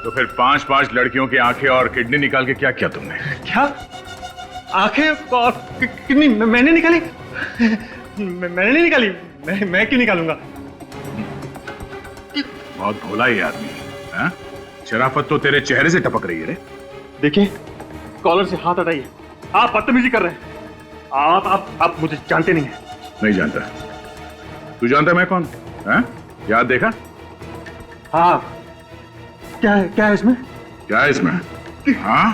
तो फिर 5-5 लड़कियों की आंखें और किडनी निकाल के क्या किया तुमने? क्या? आंखें और किडनी मैंने निकाली? मैंने नहीं निकाली। मैं क्यों निकालूंगा? बहुत भोला ये आदमी है। शराफत तो तेरे चेहरे से टपक रही है रे। देखिए, कॉलर से हाथ हटाइए। आप बदतमीजी कर रहे हैं। आप मुझे जानते नहीं हैं। नहीं जानता। तू जानता मैं कौन? हैं? याद देखा? हाँ। क्या है इसमें? क्या है इसमें? हाँ?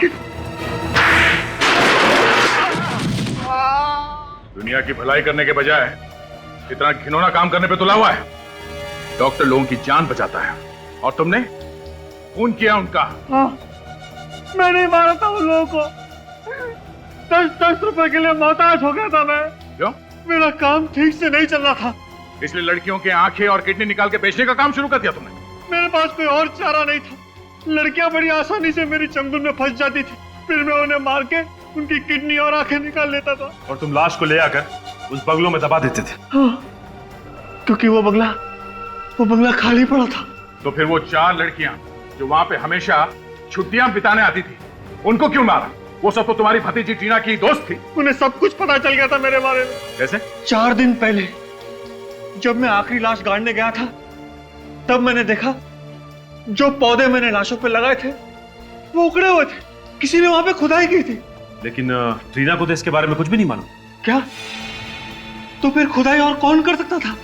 दुनिया की भलाई करने के बजाय इतना घिनौना काम करने पे तुला हुआ है। डॉक्टर लोगों की जान बचाता है और तुमने खून किया उनका। हाँ, मैंने मारा था उन लोगों को। 10 रुपए के लिए मोहताज हो गया था मैं। क्यों? मेरा काम ठीक से नहीं चल रहा था, इसलिए लड़कियों के आंखें और किडनी निकाल के बेचने का काम शुरू कर दिया तुमने। मेरे पास कोई और चारा नहीं था। लड़कियां बड़ी आसानी से मेरी चंगुल में फंस जाती थी, फिर मैं उन्हें मार के उनकी किडनी और आंखें निकाल लेता था। और तुम लाश को ले आकर उस बंगलों में दबा देते थे। हाँ, क्योंकि वो बंगला खाली पड़ा था। तो फिर वो 4 लड़कियां जो वहां पे हमेशा छुट्टियां बिताने आती थी, उनको क्यों मारा? वो सब तो तुम्हारी भतीजी टीना की दोस्त थी। उन्हें सब कुछ पता चल गया था मेरे बारे में। कैसे? 4 दिन पहले जब मैं आखिरी लाश गाड़ने गया था, तब मैंने देखा जो पौधे मैंने लाशों पे लगाए थे वो उखड़े हुए थे। किसी ने वहां पे खुदाई की थी। लेकिन टीना को तो इसके बारे में कुछ भी नहीं मालूम। क्या? तो फिर खुदाई और कौन कर सकता था?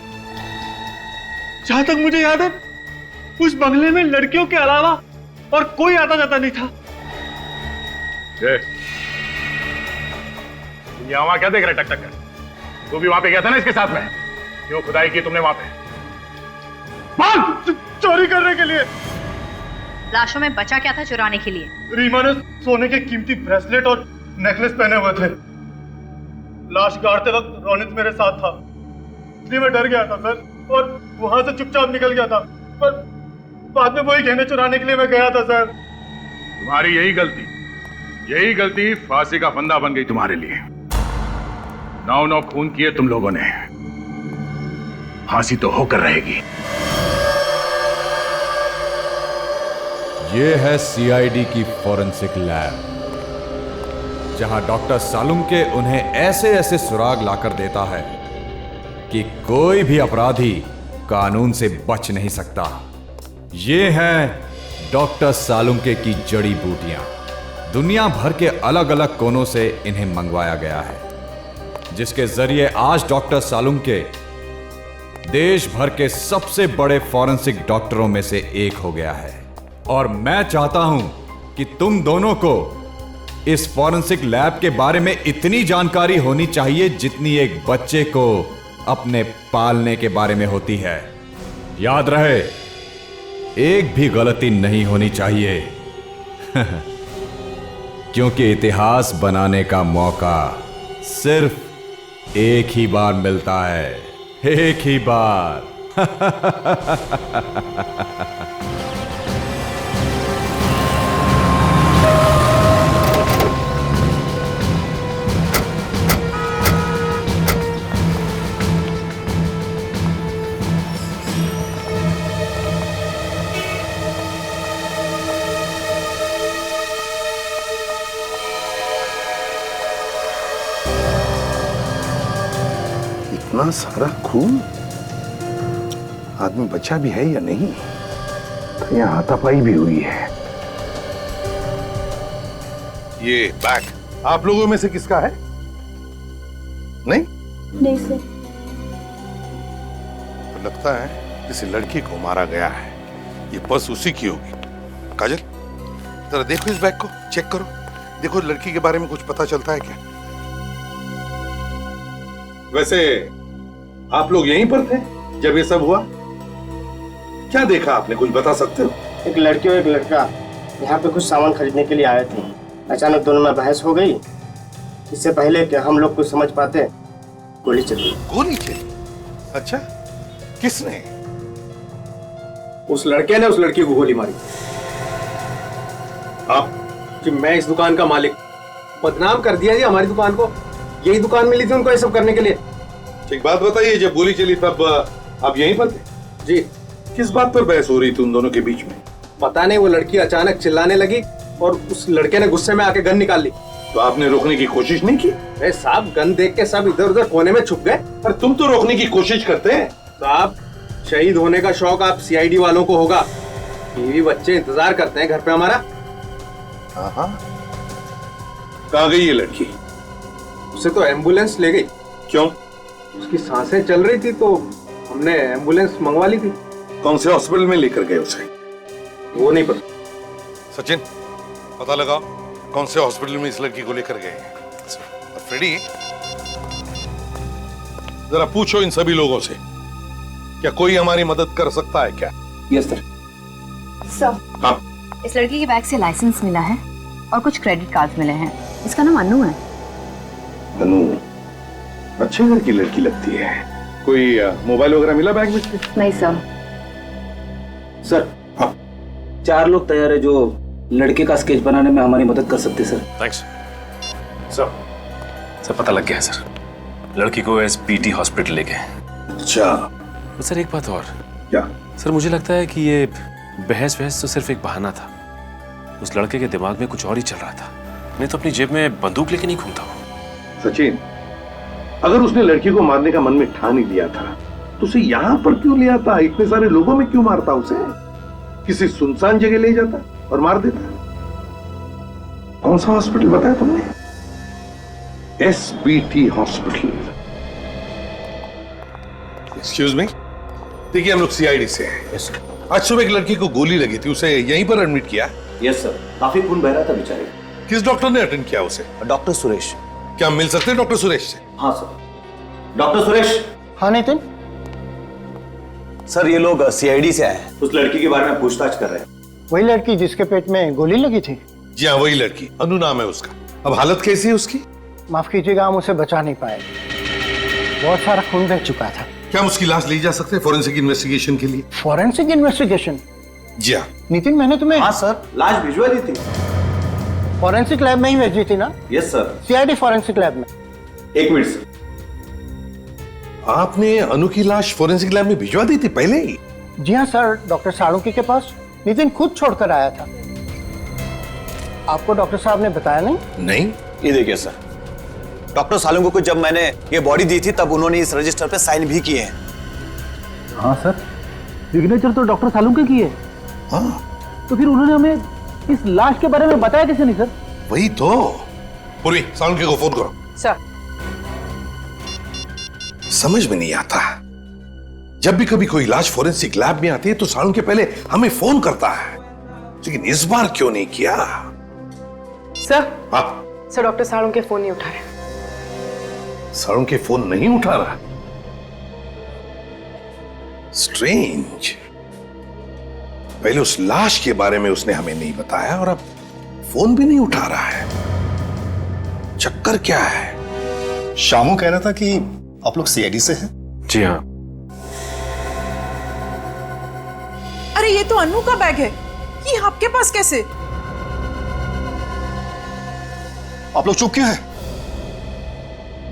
जहां तक मुझे याद है, उस बंगले में लड़कियों के अलावा और कोई आता जाता नहीं था। वहां क्या देख रहे टक टक? तू भी वहां पे गया था ना इसके साथ में? क्यों खुदाई की तुमने वहां पे? चोरी करने के लिए। लाशों में बचा क्या था चुराने के लिए? रीमा ने सोने के कीमती ब्रेसलेट और नेकलेस पहने हुए थे। लाश गाड़ते वक्त रोनित मेरे साथ था, इसलिए मैं डर गया था सर, और वहां से चुपचाप निकल गया था। पर बाद में वही गहने चुराने के लिए मैं गया था सर। तुम्हारी यही गलती फांसी का फंदा बन गई तुम्हारे लिए। 9 खून किए तुम लोगों ने, फांसी तो होकर रहेगी। ये है सीआईडी की फॉरेंसिक लैब, जहां डॉक्टर सालुंके उन्हें ऐसे ऐसे सुराग लाकर देता है कि कोई भी अपराधी कानून से बच नहीं सकता। ये हैं डॉक्टर सालुंके की जड़ी बूटियां। दुनिया भर के अलग अलग कोनों से इन्हें मंगवाया गया है, जिसके जरिए आज डॉक्टर सालुंके देश भर के सबसे बड़े फॉरेंसिक डॉक्टरों में से एक हो गया है। और मैं चाहता हूं कि तुम दोनों को इस फॉरेंसिक लैब के बारे में इतनी जानकारी होनी चाहिए जितनी एक बच्चे को अपने पालने के बारे में होती है। याद रहे, एक भी गलती नहीं होनी चाहिए क्योंकि इतिहास बनाने का मौका सिर्फ एक ही बार मिलता है, एक ही बार। इतना सारा खून, आदमी बचा भी है या नहीं? तो यहाँ हाथापाई भी हुई है। ये बैग आप लोगों में से किसका है? नहीं सर। तो लगता है किसी लड़की को मारा गया है। ये पर्स उसी की होगी। काजल, जरा देखो इस बैग को, चेक करो, देखो लड़की के बारे में कुछ पता चलता है क्या? वैसे आप लोग यहीं पर थे जब ये सब हुआ? क्या देखा आपने, कुछ बता सकते हो? एक लड़की और एक लड़का यहाँ पे कुछ सामान खरीदने के लिए आए थे। अचानक दोनों में बहस हो गई। इससे पहले कि हम लोग कुछ समझ पाते, गोली चली। गोली चली? अच्छा, किसने? उस लड़के ने उस लड़की को गोली मारी। आप कि मैं इस दुकान का मालिक, बदनाम कर दिया जी हमारी दुकान को। यही दुकान मिली थी उनको ये सब करने के लिए। ठीक बात बताइए, जब गोली चली तब आप यहीं पर थे? जी। किस बात पर बहस हो रही थी उन दोनों के बीच में? पता नहीं, वो लड़की अचानक चिल्लाने लगी और उस लड़के ने गुस्से में आके गन निकाल ली। तो आपने रोकने की कोशिश नहीं की? अरे साहब, गन देख के सब इधर उधर कोने में छुप गए। पर तुम तो रोकने की कोशिश करते हैं। साहब, शहीद होने का शौक आप सीआईडी वालों को होगा। बीवी बच्चे इंतजार करते हैं घर पे हमारा। हाँ, कहाँ गई ये लड़की? उसे तो एम्बुलेंस ले गई। क्यों? उसकी सांसें चल रही थी तो हमने एम्बुलेंस मंगवा ली थी। कौन से हॉस्पिटल में लेकर गए उसे? वो नहीं पता। सचिन, पता लगाओ कौन से हॉस्पिटल में इस लड़की को लेकर गए। फ्रेडी, जरा पूछो इन सभी लोगों से, क्या कोई हमारी मदद कर सकता है क्या? Yes sir. सर, हाँ, इस लड़की के बैग से लाइसेंस मिला है और कुछ क्रेडिट कार्ड मिले हैं। इसका नाम अनु है। अनु, अच्छे घर की लड़की लगती है। कोई मोबाइल वगैरह मिला बैग में? नहीं सर। सर, हाँ, 4 लोग तैयार है जो लड़के का स्केच बनाने में हमारी मदद कर सकते सर। थैंक्स सर, पता लग गया है सर। लड़की को एसपीटी हॉस्पिटल ले गए। अच्छा। तो सर एक बात और। क्या? सर मुझे लगता है कि ये बहस तो सिर्फ एक बहाना था। उस लड़के के दिमाग में कुछ और ही चल रहा था। नहीं तो अपनी जेब में बंदूक लेके नहीं घूमता वो। सचिन, अगर उसने लड़की को मारने का मन में ठान ही लिया था तो उसे यहाँ पर क्यों ले आता? इतने सारे लोगों में क्यों मारता उसे? किसी सुनसान जगह ले जाता और मार देता। कौन सा हॉस्पिटल बताया तुमने? SBT hospital. एक्सक्यूज मी, देखिए हम लोग सीआईडी से हैं। आज सुबह एक लड़की को गोली लगी थी, उसे यहीं पर एडमिट किया? यस सर, काफी खून बह रहा था बेचारे। किस डॉक्टर ने अटेंड किया उसे? डॉक्टर सुरेश। क्या मिल सकते हैं डॉक्टर सुरेश से? हाँ सर। डॉक्टर सुरेश। हाँ नितिन। सर, ये लोग सीआईडी से आए हैं, उस लड़की के बारे में पूछताछ कर रहे हैं। वही लड़की जिसके पेट में गोली लगी थी? जी हाँ, वही लड़की। अनु नाम है उसका। अब हालत कैसी है उसकी? माफ कीजिएगा, हम उसे बचा नहीं पाए। बहुत सारा खून बह चुका था। क्या हम उसकी लाश ले जा सकते हैं फॉरेंसिक इन्वेस्टिगेशन के लिए? Forensic investigation? जी हाँ। नितिन, मैंने तुम्हें हाँ सर, लाश भिजवा दी थी। फॉरेंसिक लैब में ही भेजी थी ना? Yes sir. CID forensic lab में। 1 मिनट सर। आपने अनु की लाश फॉरेंसिक लैब में भिजवा दी थी पहले ही? जी हाँ सर, डॉक्टर साळुंके के पास नितिन खुद छोड़कर आया था। आपको डॉक्टर साहब ने बताया नहीं? नहीं। ये देखिए सर, डॉक्टर साळुंके को जब मैंने ये बॉडी दी थी तब उन्होंने इस रजिस्टर पे साइन भी किए हैं। हाँ सर, सिग्नेचर तो डॉक्टर साळुंके की है। हाँ। तो फिर उन्होंने हमें इस लाश के बारे में बताया कैसे नहीं सर? वही तो। पूर्वी, साळुंके को फोन करो। सर। समझ में नहीं आता, जब भी कभी कोई लाश फॉरेंसिक लैब में आती है तो साळुंके पहले हमें फोन करता है, लेकिन इस बार क्यों नहीं किया? सर। हाँ सर, डॉक्टर साळुंके फोन नहीं उठा रहे। साळुंके फोन नहीं उठा रहा? स्ट्रेंज। पहले उस लाश के बारे में उसने हमें नहीं बताया और अब फोन भी नहीं उठा रहा है। चक्कर क्या है? शामू कह रहा था कि आप लोग सीआईडी से हैं? जी हाँ। अरे ये तो अनु का बैग है, ये आपके पास कैसे? आप लोग चुप क्यों हैं?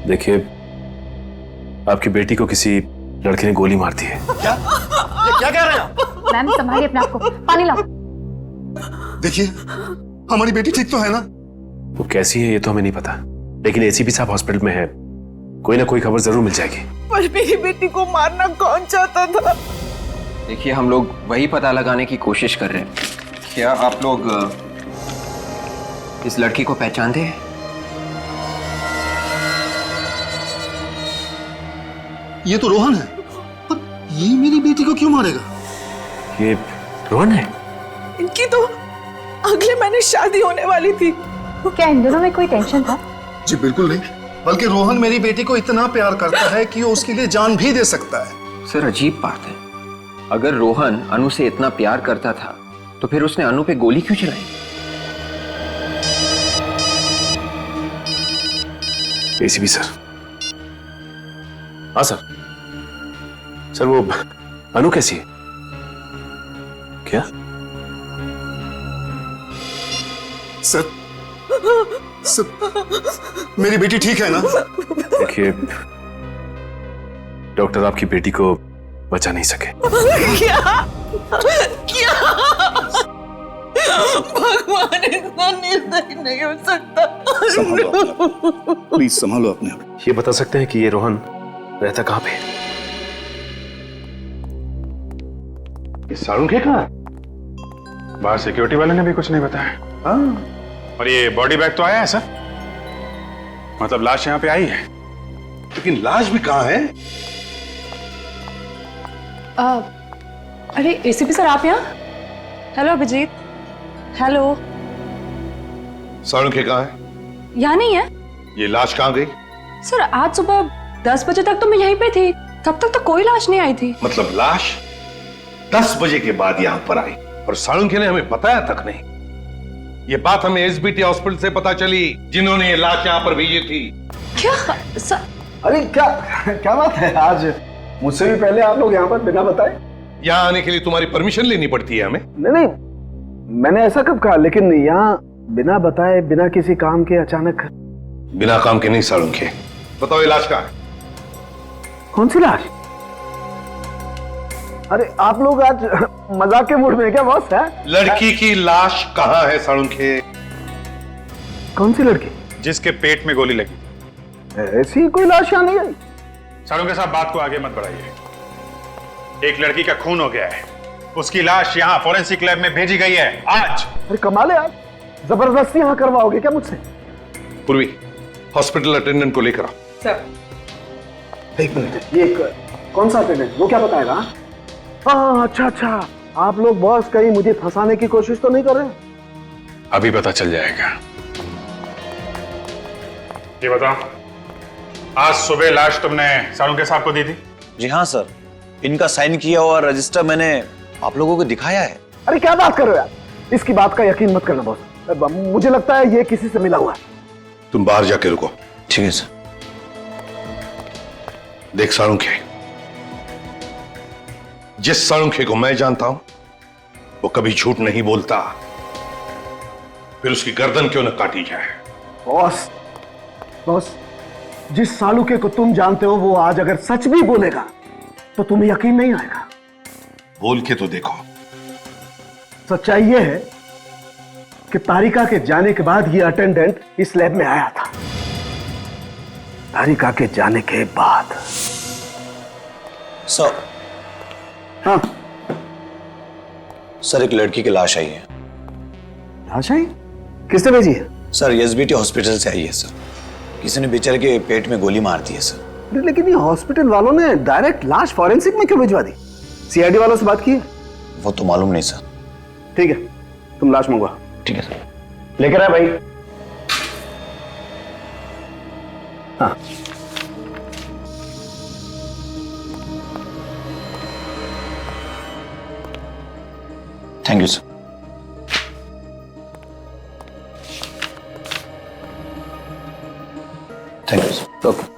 देखिए, आपकी बेटी को किसी लड़के ने गोली मार दी है। क्या? ये क्या कह रहे हैं आप? मैम, संभालिए अपने आप को। पानी लाओ। देखिए, हमारी बेटी ठीक तो है ना? वो कैसी है ये तो हमें नहीं पता, लेकिन एसीपी साहब हॉस्पिटल में है, कोई ना कोई खबर जरूर मिल जाएगी। पर मेरी बेटी को मारना कौन चाहता था? देखिए, हम लोग वही पता लगाने की कोशिश कर रहे हैं। क्या आप लोग इस लड़की को पहचानते हैं? ये तो रोहन है, पर ये मेरी बेटी को क्यों मारेगा? ये रोहन है? इनकी तो अगले महीने शादी होने वाली थी। क्या इन दोनों में कोई टेंशन था? जी बिल्कुल नहीं, बल्कि रोहन मेरी बेटी को इतना प्यार करता है कि वो उसके लिए जान भी दे सकता है। सर अजीब बात है, अगर रोहन अनु से इतना प्यार करता था तो फिर उसने अनु पे गोली क्यों चलाई? ACP sir. हाँ सर। सर वो अनु कैसी है? क्या? सर मेरी बेटी ठीक है ना? देखिए डॉक्टर आपकी बेटी को बचा नहीं सके। क्या क्या भगवान इतना निर्दयी नहीं हो सकता। प्लीज संभालो अपने आप। ये बता सकते हैं कि ये रोहन रहता कहाँ पे? ये सारुण के कहाँ? बाहर सिक्योरिटी वाले ने भी कुछ नहीं बताया। हाँ। और ये बॉडी बैग तो आया है सर, मतलब लाश यहाँ पे आई है, लेकिन लाश भी कहाँ है? अरे एसीपी सर आप यहाँ? हेलो अभिजीत। हेलो। सारुण के कहाँ है? यहाँ नहीं है। ये लाश कहाँ गई? सर आज सुबह 10 बजे तक तो मैं यहीं पे थी, तब तक तो कोई लाश नहीं आई थी। मतलब लाश 10 बजे के बाद यहाँ पर आई और साळुंखे ने हमें बताया तक नहीं। ये बात हमें एसबीटी हॉस्पिटल से पता चली, जिन्होंने ये लाश यहाँ पर भेजी थी। क्या सर? अरे क्या क्या बात है, आज मुझसे भी पहले आप लोग यहाँ पर बिना बताए? यहाँ आने के लिए तुम्हारी परमिशन लेनी पड़ती है हमें। नहीं, मैंने ऐसा कब कहा, लेकिन यहाँ बिना बताए, बिना किसी काम के अचानक। बिना काम के नहीं साळुंखे, बताओ ये लाश कहाँ है? कौन सी लाश? अरे आप लोग आज मजाक के मूड में क्या बॉस है? लड़की की लाश कहाँ है साळुंखे? कौन सी लड़की? जिसके पेट में गोली लगी। ऐसी कोई लाश यहाँ नहीं आई। साळुंखे साहब बात को आगे मत बढ़ाइए। एक लड़की का खून हो गया है, उसकी लाश यहाँ फोरेंसिक लैब में भेजी गई है आज। अरे कमाल है यार, जबरदस्ती यहाँ करवाओगे क्या मुझसे? पूर्वी हॉस्पिटल अटेंडेंट को लेकर आओ। सर एक मिनट, ये कौन सा अटेंडेंट, वो क्या बताएगा? हाँ अच्छा, आप लोग बॉस कहीं मुझे फंसाने की कोशिश तो नहीं कर रहे? अभी पता चल जाएगा। ये बताओ, आज सुबह लाश तुमने साळुंखे साहब को दी थी? जी हाँ सर, इनका साइन किया हुआ रजिस्टर मैंने आप लोगों को दिखाया है। अरे क्या बात कर रहे हो यार, इसकी बात का यकीन मत करना बॉस, मुझे लगता है ये किसी से मिला हुआ है। तुम बाहर जाके रुको। ठीक है सर। देख साळुंखे, जिस साळुंखे को मैं जानता हूं वो कभी झूठ नहीं बोलता, फिर उसकी गर्दन क्यों न काटी जाए। बॉस, जिस साळुंखे को तुम जानते हो वो आज अगर सच भी बोलेगा तो तुम्हें यकीन नहीं आएगा। बोल के तो देखो। सच्चाई ये है कि तारिका के जाने के बाद ये अटेंडेंट इस लैब में आया था। तारिका के जाने के बाद। सर। हाँ सर, एक लड़की की लाश आई है। लाश आई? किसने भेजी है? सर एसबीटी हॉस्पिटल से आई है सर। किसी ने बेचारे के पेट में गोली मार दी है सर। लेकिन ये हॉस्पिटल वालों ने डायरेक्ट लाश फॉरेंसिक में क्यों भिजवा दी? सीआईडी वालों से बात की है? वो तो मालूम नहीं सर। ठीक है, तुम लाश मंगवा। ठीक है सर। लेकर आए भाई। हाँ thank you sir. Thank you sir. Okay.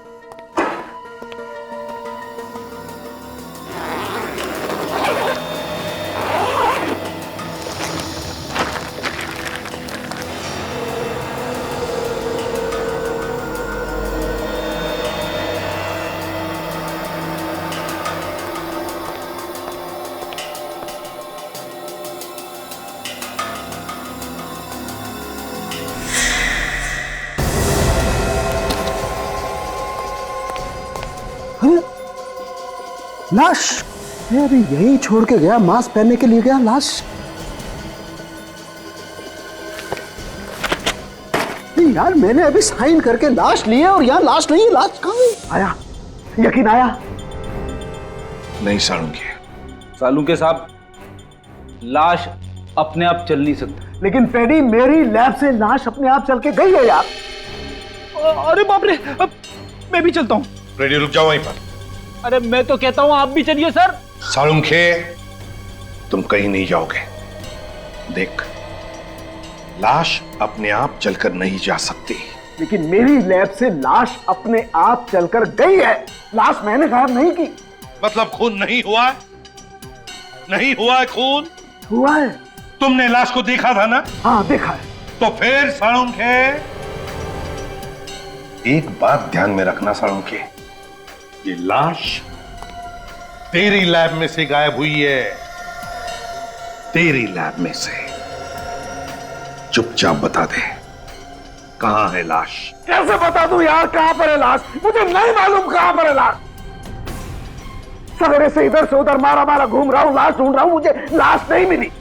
लाश अरे यही छोड़ के गया, मास्क पहनने के लिए गया, लाश। यार मैंने अभी साइन करके लाश ली है और यहाँ लाश नहीं है। लाश कहाँ गई? आया, यकीन आया? नहीं साळुंखे। साळुंखे साहब, लाश अपने आप चल नहीं सकता। लेकिन फ्रेडी, मेरी लैब से लाश अपने आप चल के गई है यार। अरे बाप रे, मैं भी चलता हूँ। फ्रेडी रुक जाओ वहीं पर। अरे मैं तो कहता हूँ आप भी चलिए सर। सालुंखे, तुम कहीं नहीं जाओगे। देख, लाश अपने आप चलकर नहीं जा सकती। लेकिन मेरी लैब से लाश अपने आप चलकर गई है। लाश मैंने गायब नहीं की। मतलब खून नहीं हुआ है? नहीं हुआ है खून? हुआ है। तुमने लाश को देखा था ना? हाँ देखा है। तो फिर सालुंखे, एक बात ध्यान में रखना सालुंखे, ये लाश तेरी लैब में से गायब हुई है। तेरी लैब में से। चुपचाप बता दे, कहां है लाश? कैसे बता दूं यार कहां पर है लाश? मुझे नहीं मालूम कहां पर है लाश। सवेरे से इधर से उधर मारा मारा घूम रहा हूं, लाश ढूंढ रहा हूं, मुझे लाश नहीं मिली।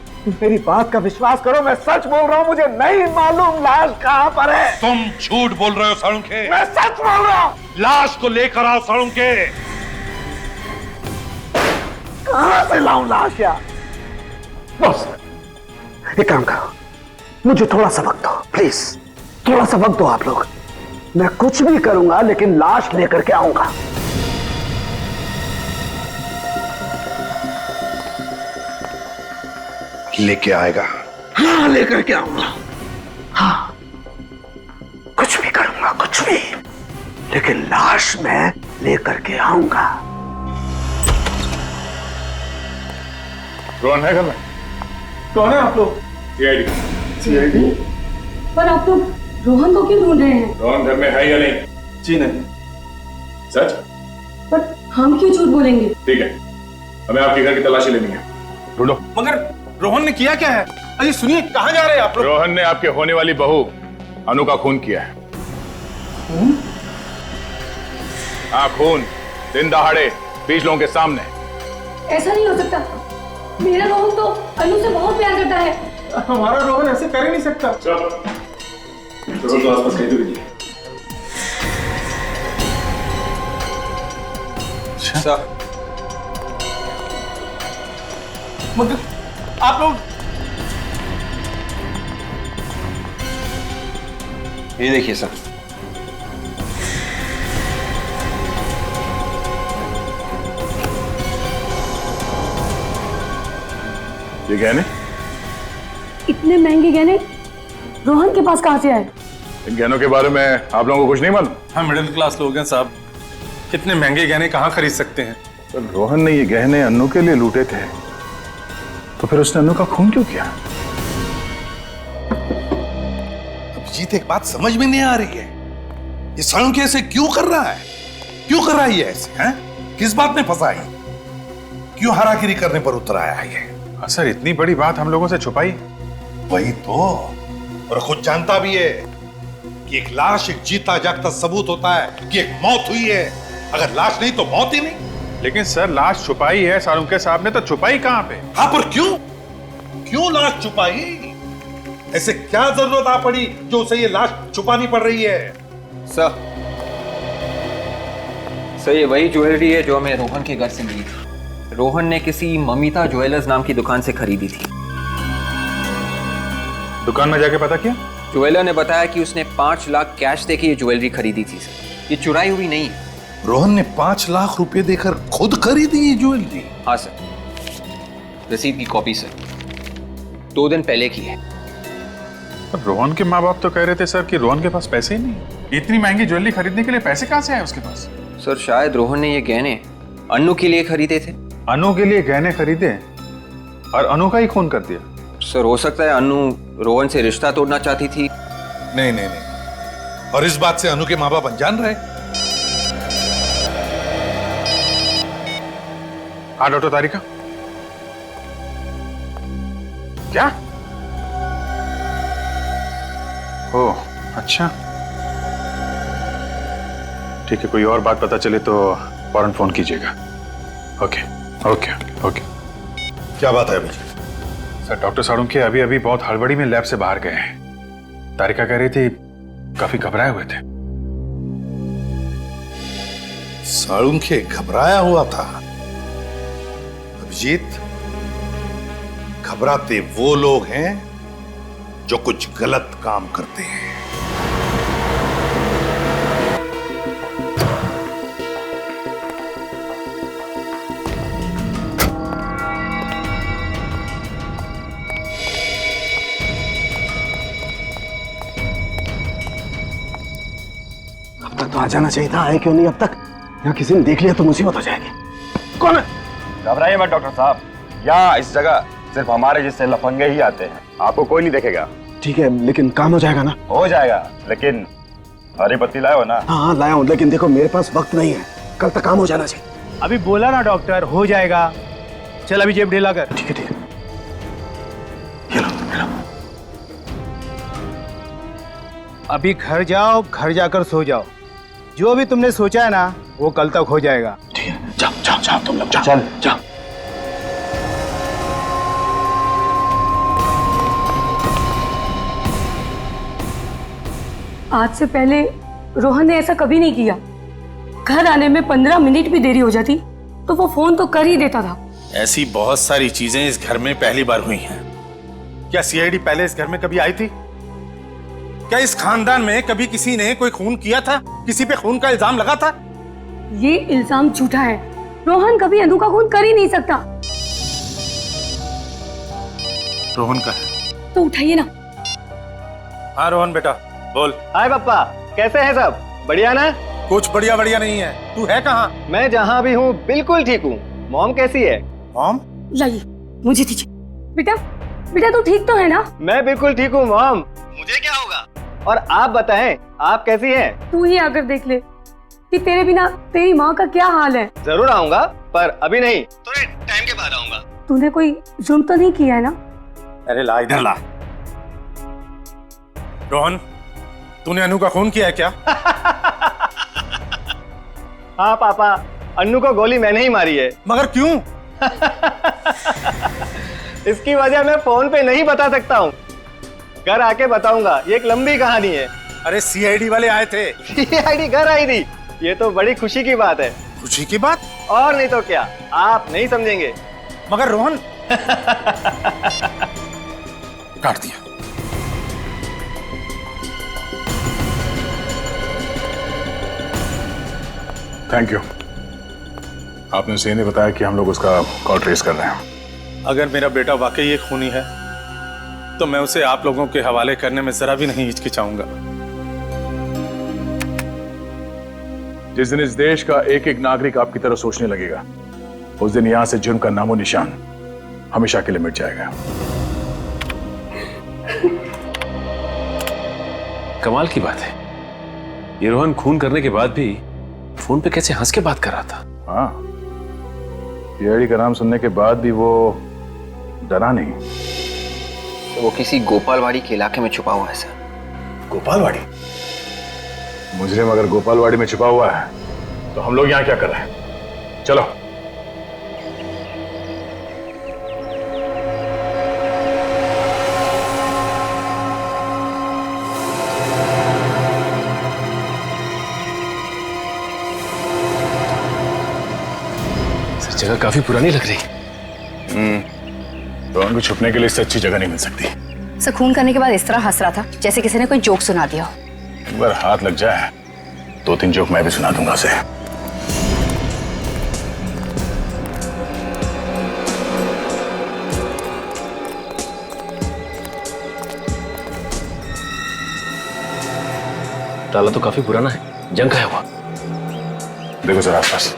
मेरी बात का विश्वास करो, मैं सच बोल रहा हूं, मुझे नहीं मालूम लाश कहां पर है। तुम झूठ बोल रहे हो सालुंखे। मैं सच बोल रहा हूं। लाश को लेकर आओ सालुंखे। कहां से लाऊं लाश यार? बस एक काम करो, मुझे थोड़ा सा वक्त दो प्लीज, थोड़ा सा वक्त दो आप लोग। मैं कुछ भी करूंगा लेकिन लाश लेकर के आऊंगा। लेके आएगा? हाँ लेकर के आऊंगा। हाँ कुछ भी करूंगा, कुछ भी, लेकिन लाश मैं लेकर के आऊंगा। रोहन है घर में? कौन है आप लोग? सीआईडी। पर आप लोग रोहन को क्यों ढूंढ रहे हैं? रोहन घर में है या नहीं? जी नहीं। सच? पर हम क्यों झूठ बोलेंगे? ठीक है, हमें आपके घर की तलाशी लेनी है। ढूंढो। मगर रोहन ने किया क्या है? अरे सुनिए, कहां जा रहे हैं आप लोग? रोहन ने आपके होने वाली बहू अनु का खून किया है। हाँ, खून दिन दहाड़े 20 लोगों के सामने। ऐसा नहीं हो सकता। मेरा रोहन तो अनु से बहुत प्यार करता है। हमारा रोहन ऐसे कर ही नहीं सकता। चलो तो आसपास कहीं तो कीजिए। सर, मगर आप लोग ये देखिए सर, ये गहने? इतने महंगे गहने रोहन के पास कहां से आए? इन गहनों के बारे में आप लोगों को कुछ नहीं मालूम? हम मिडिल क्लास लोग हैं साहब, इतने महंगे गहने कहां खरीद सकते हैं? तो रोहन ने ये गहने अन्नू के लिए लूटे थे, तो फिर उसने अन्नू का खून क्यों किया? अभिजीत, एक बात समझ में नहीं आ रही है, ये सालुंखे ऐसे क्यों कर रहा है? क्यों कर रहा है ये ऐसे? हैं? किस बात में फंसा है? क्यों हरागिरी करने पर उतर आया है ये? सर, इतनी बड़ी बात हम लोगों से छुपाई? वही तो, और खुद जानता भी है कि एक लाश एक जीता जागता सबूत होता है कि एक मौत हुई है। अगर लाश नहीं तो मौत ही नहीं। लेकिन सर, लाश छुपाई है सालुंखे साहब ने, तो छुपाई कहां पे? हाँ, पर क्यों? क्यों लाश छुपाई? ऐसे क्या जरूरत आ पड़ी जो उसे ये लाश छुपानी पड़ रही है? सर ये वही ज्वेलरी है जो हमें रोहन के घर से मिली थी। रोहन ने किसी ममिता ज्वेलर्स नाम की दुकान से खरीदी थी। दुकान में जाके पता किया? ज्वेलर ने बताया कि उसने 5 लाख कैश देके ये ज्वेलरी खरीदी थी सर। ये चुराई हुई नहीं है। रोहन ने 5 लाख रुपए देकर खुद खरीदी ये ज्वेलरी? हाँ सर, रसीद की कॉपी सर, 2 दिन पहले की है। रोहन के माँ बाप तो कह रहे थे सर कि रोहन के पास पैसे ही नहीं। इतनी महंगी ज्वेलरी खरीदने के लिए पैसे कहां से आए उसके पास? सर शायद रोहन ने ये गहने अनु के लिए खरीदे थे। अनु के लिए गहने खरीदे और अनु का ही खून कर दिया? सर हो सकता है अनु रोहन से रिश्ता तोड़ना चाहती थी। नहीं नहीं नहीं, और इस बात से अनु के माँ बाप अनजान रहे? हाँ डॉक्टर तारिका, क्या? ओह अच्छा, ठीक है, कोई और बात पता चले तो फौरन फोन कीजिएगा। Okay okay okay. क्या बात है अभी? सर, डॉक्टर सालुंखे अभी अभी बहुत हड़बड़ी में लैब से बाहर गए हैं। तारिका कह रही थी काफी घबराए हुए थे। सालुंखे घबराया हुआ था? अभिजीत, घबराते वो लोग हैं जो कुछ गलत काम करते हैं। अब तक तो आ जाना चाहिए था, आए क्यों नहीं अब तक? यहाँ किसी ने देख लिया तो मुसीबत हो जाएगी। कौन है? घबराइए मत डॉक्टर साहब, यहाँ इस जगह सिर्फ हमारे जैसे लफंगे ही आते हैं, आपको कोई नहीं देखेगा। ठीक है, लेकिन काम हो जाएगा ना? हो जाएगा, लेकिन हरी पत्ती लाए हो ना? हाँ लाया हूँ, लेकिन देखो मेरे पास वक्त नहीं है, कल तक काम हो जाना चाहिए। अभी बोला ना डॉक्टर, हो जाएगा। चल अभी जेब ढीला कर। ठीक है ठीक है। अभी घर जाओ, घर जाकर सो जाओ। जो भी तुमने सोचा है ना वो कल तक हो जाएगा। ठीक है, जाओ जाओ जाओ तुम लोग, जाओ चल जाओ। आज से पहले रोहन ने ऐसा कभी नहीं किया। घर आने में 15 मिनट भी देरी हो जाती तो वो फोन तो कर ही देता था। ऐसी बहुत सारी चीजें इस घर में पहली बार हुई हैं। क्या सीआईडी पहले इस घर में कभी आई थी? क्या इस खानदान में कभी किसी ने कोई खून किया था? किसी पे खून का इल्जाम लगा था? ये इल्जाम झूठा है। रोहन कभी अनु का खून कर ही नहीं सकता। रोहन का है तो उठाइए ना। हाँ रोहन बेटा बोल। हाय पापा, कैसे हैं सब? बढ़िया ना? कुछ बढ़िया बढ़िया नहीं है। तू है कहाँ? मैं जहाँ भी हूँ बिल्कुल ठीक हूँ। मॉम कैसी है? मॉम? लाइए मुझे दीजिए। बेटा बेटा तू ठीक तो है ना? मैं बिल्कुल ठीक हूँ मॉम। मुझे क्या होगा? और आप बताएं, आप कैसी हैं? तू ही आकर देख ले कि तेरे बिना तेरी माँ का क्या हाल है। जरूर आऊंगा, पर अभी नहीं, थोड़े टाइम के बाद आऊंगा। तूने कोई जुर्म तो नहीं किया है ना? अरे ला इधर ला। रोहन, तूने अनु का खून किया है क्या? हाँ पापा, अन्नू को गोली मैंने ही मारी है। मगर क्यों? इसकी वजह मैं फोन पे नहीं बता सकता हूँ, घर आके बताऊंगा। ये एक लंबी कहानी है। अरे सीआईडी वाले आए थे। सीआईडी घर आई थी, ये तो बड़ी खुशी की बात है। खुशी की बात? और नहीं तो क्या, आप नहीं समझेंगे। मगर रोहन काट दिया। थैंक यू, आपने उसे नहीं बताया कि हम लोग उसका कॉल ट्रेस कर रहे हैं। अगर मेरा बेटा वाकई एक खूनी है तो मैं उसे आप लोगों के हवाले करने में जरा भी नहीं हिचकिचाऊंगा। जिस दिन इस देश का एक एक नागरिक आपकी तरह सोचने लगेगा, उस दिन यहां से जुर्म का नामो निशान हमेशा के लिए मिट जाएगा। कमाल की बात है, ये रोहन खून करने के बाद भी फोन पे कैसे हंस के बात कर रहा था। हाँ, सीआईडी का नाम सुनने के बाद भी वो डरा नहीं। तो वो किसी गोपालवाड़ी के इलाके में छुपा हुआ है सर। गोपालवाड़ी? मुजरिम अगर गोपालवाड़ी में छुपा हुआ है तो हम लोग यहाँ क्या कर रहे हैं? चलो। जगह काफी पुरानी लग रही। तो उनको छुपने के लिए इससे अच्छी जगह नहीं मिल सकती। सर खून करने के बाद इस तरह हंस रहा था जैसे किसी ने कोई जोक सुना दिया हो। अगर हाथ लग जाए 2-3 जोक मैं भी सुना दूंगा उसे। ताला तो काफी पुराना है, जंग खाया हुआ। देखो सर आसपास।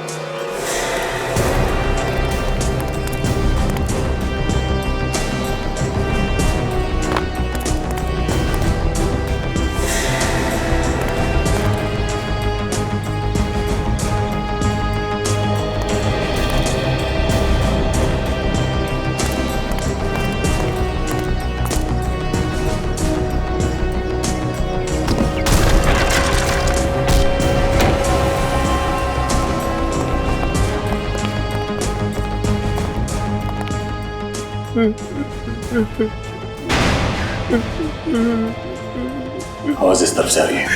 आवाज इस तरफ से आ रही है।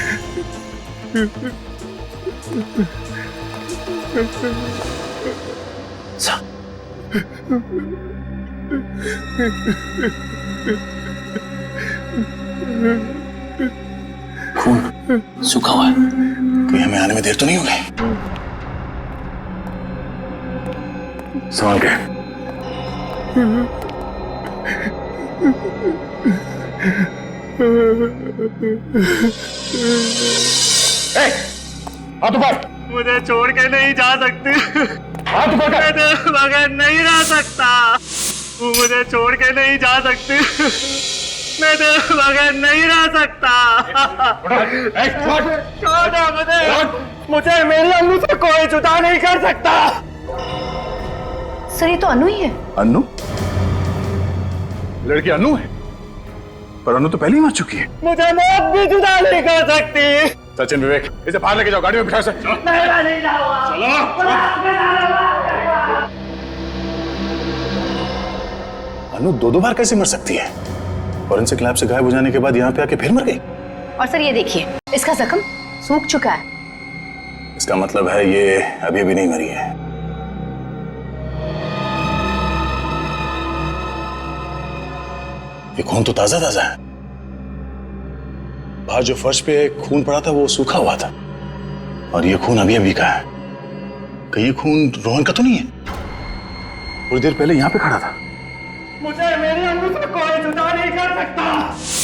खून सूखा हुआ है, कोई हमें आने में देर तो नहीं हो गई? संभाल के। हाथ ऊपर। मुझे छोड़ के नहीं जा सकती। हाथ ऊपर कर। मैं तेरे बगैर नहीं रह सकता। तू मुझे छोड़ के नहीं जा सकती। मैं तेरे बगैर नहीं रह सकता। छोड़ दे मुझे मेरी अनु से कोई जुदा नहीं कर सकता। सर ये तो अनु ही है। अनु? लड़की अनु है, पर अनु तो पहले ही मर चुकी है। मुझे मौत भी जुदा नहीं कर सकती। सचिन, विवेक, इसे बाहर लेके जाओ, गाड़ी में बिठा से। मेरा नहीं जाऊंगा। अनु दो बार कैसे मर सकती है? फॉरेंसिक लैब से गायब हो जाने के बाद यहाँ पे आके फिर मर गई। और सर ये देखिए, इसका जख्म सूख चुका है। इसका मतलब है ये अभी अभी नहीं मरी है। ये खून तो ताजा ताजा है। बाहर जो फर्श पे खून पड़ा था वो सूखा हुआ था, और ये खून अभी अभी का है। कहीं ये खून रोहन का तो नहीं है? थोड़ी देर पहले यहाँ पे खड़ा था। मुझे मेरी अनु से कोई जुदा नहीं कर सकता।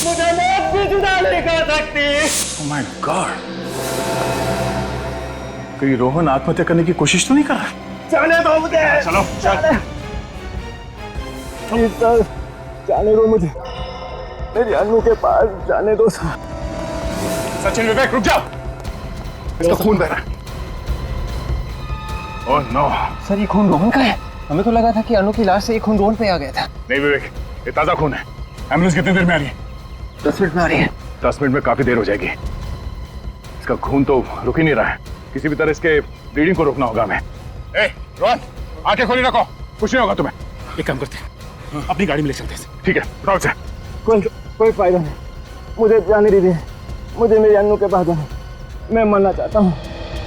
मुझे मौत भी जुदा नहीं कर सकती। Oh my God! कहीं रोहन आत्महत्या करने की कोशिश तो नहीं कर रहा? जाने दो मुझे। चलो चल। प्लीज सर, जाने दो मुझे। मेरी अनु के पास जाने दो सर। सचिन, विवेक, रुक जाओ। इसका खून बह रहा है। Oh no. सर ये खून रोहन का है। हमें तो लगा था कि अनु की लाश से ये खून रोहन पे आ गया था। नहीं विवेक, ये ताजा खून है। एम्बुलेंस कितनी देर में आ रही है? 10 मिनट में आ रही है। 10 मिनट में काफी देर हो जाएगी। इसका खून तो रुक ही नहीं रहा है। किसी भी तरह इसके ब्लीडिंग को रोकना होगा हमें। ए, रोहन, आंखें खोली रखो, कुछ नहीं होगा तुम्हें। एक काम करते हैं, अपनी गाड़ी में ले चलते हैं। ठीक है, उठाओ इसे। कोई फायदा नहीं, मुझे जाने दीजिए। मुझे मेरी अनु के पास जाना, मैं मरना चाहता हूँ।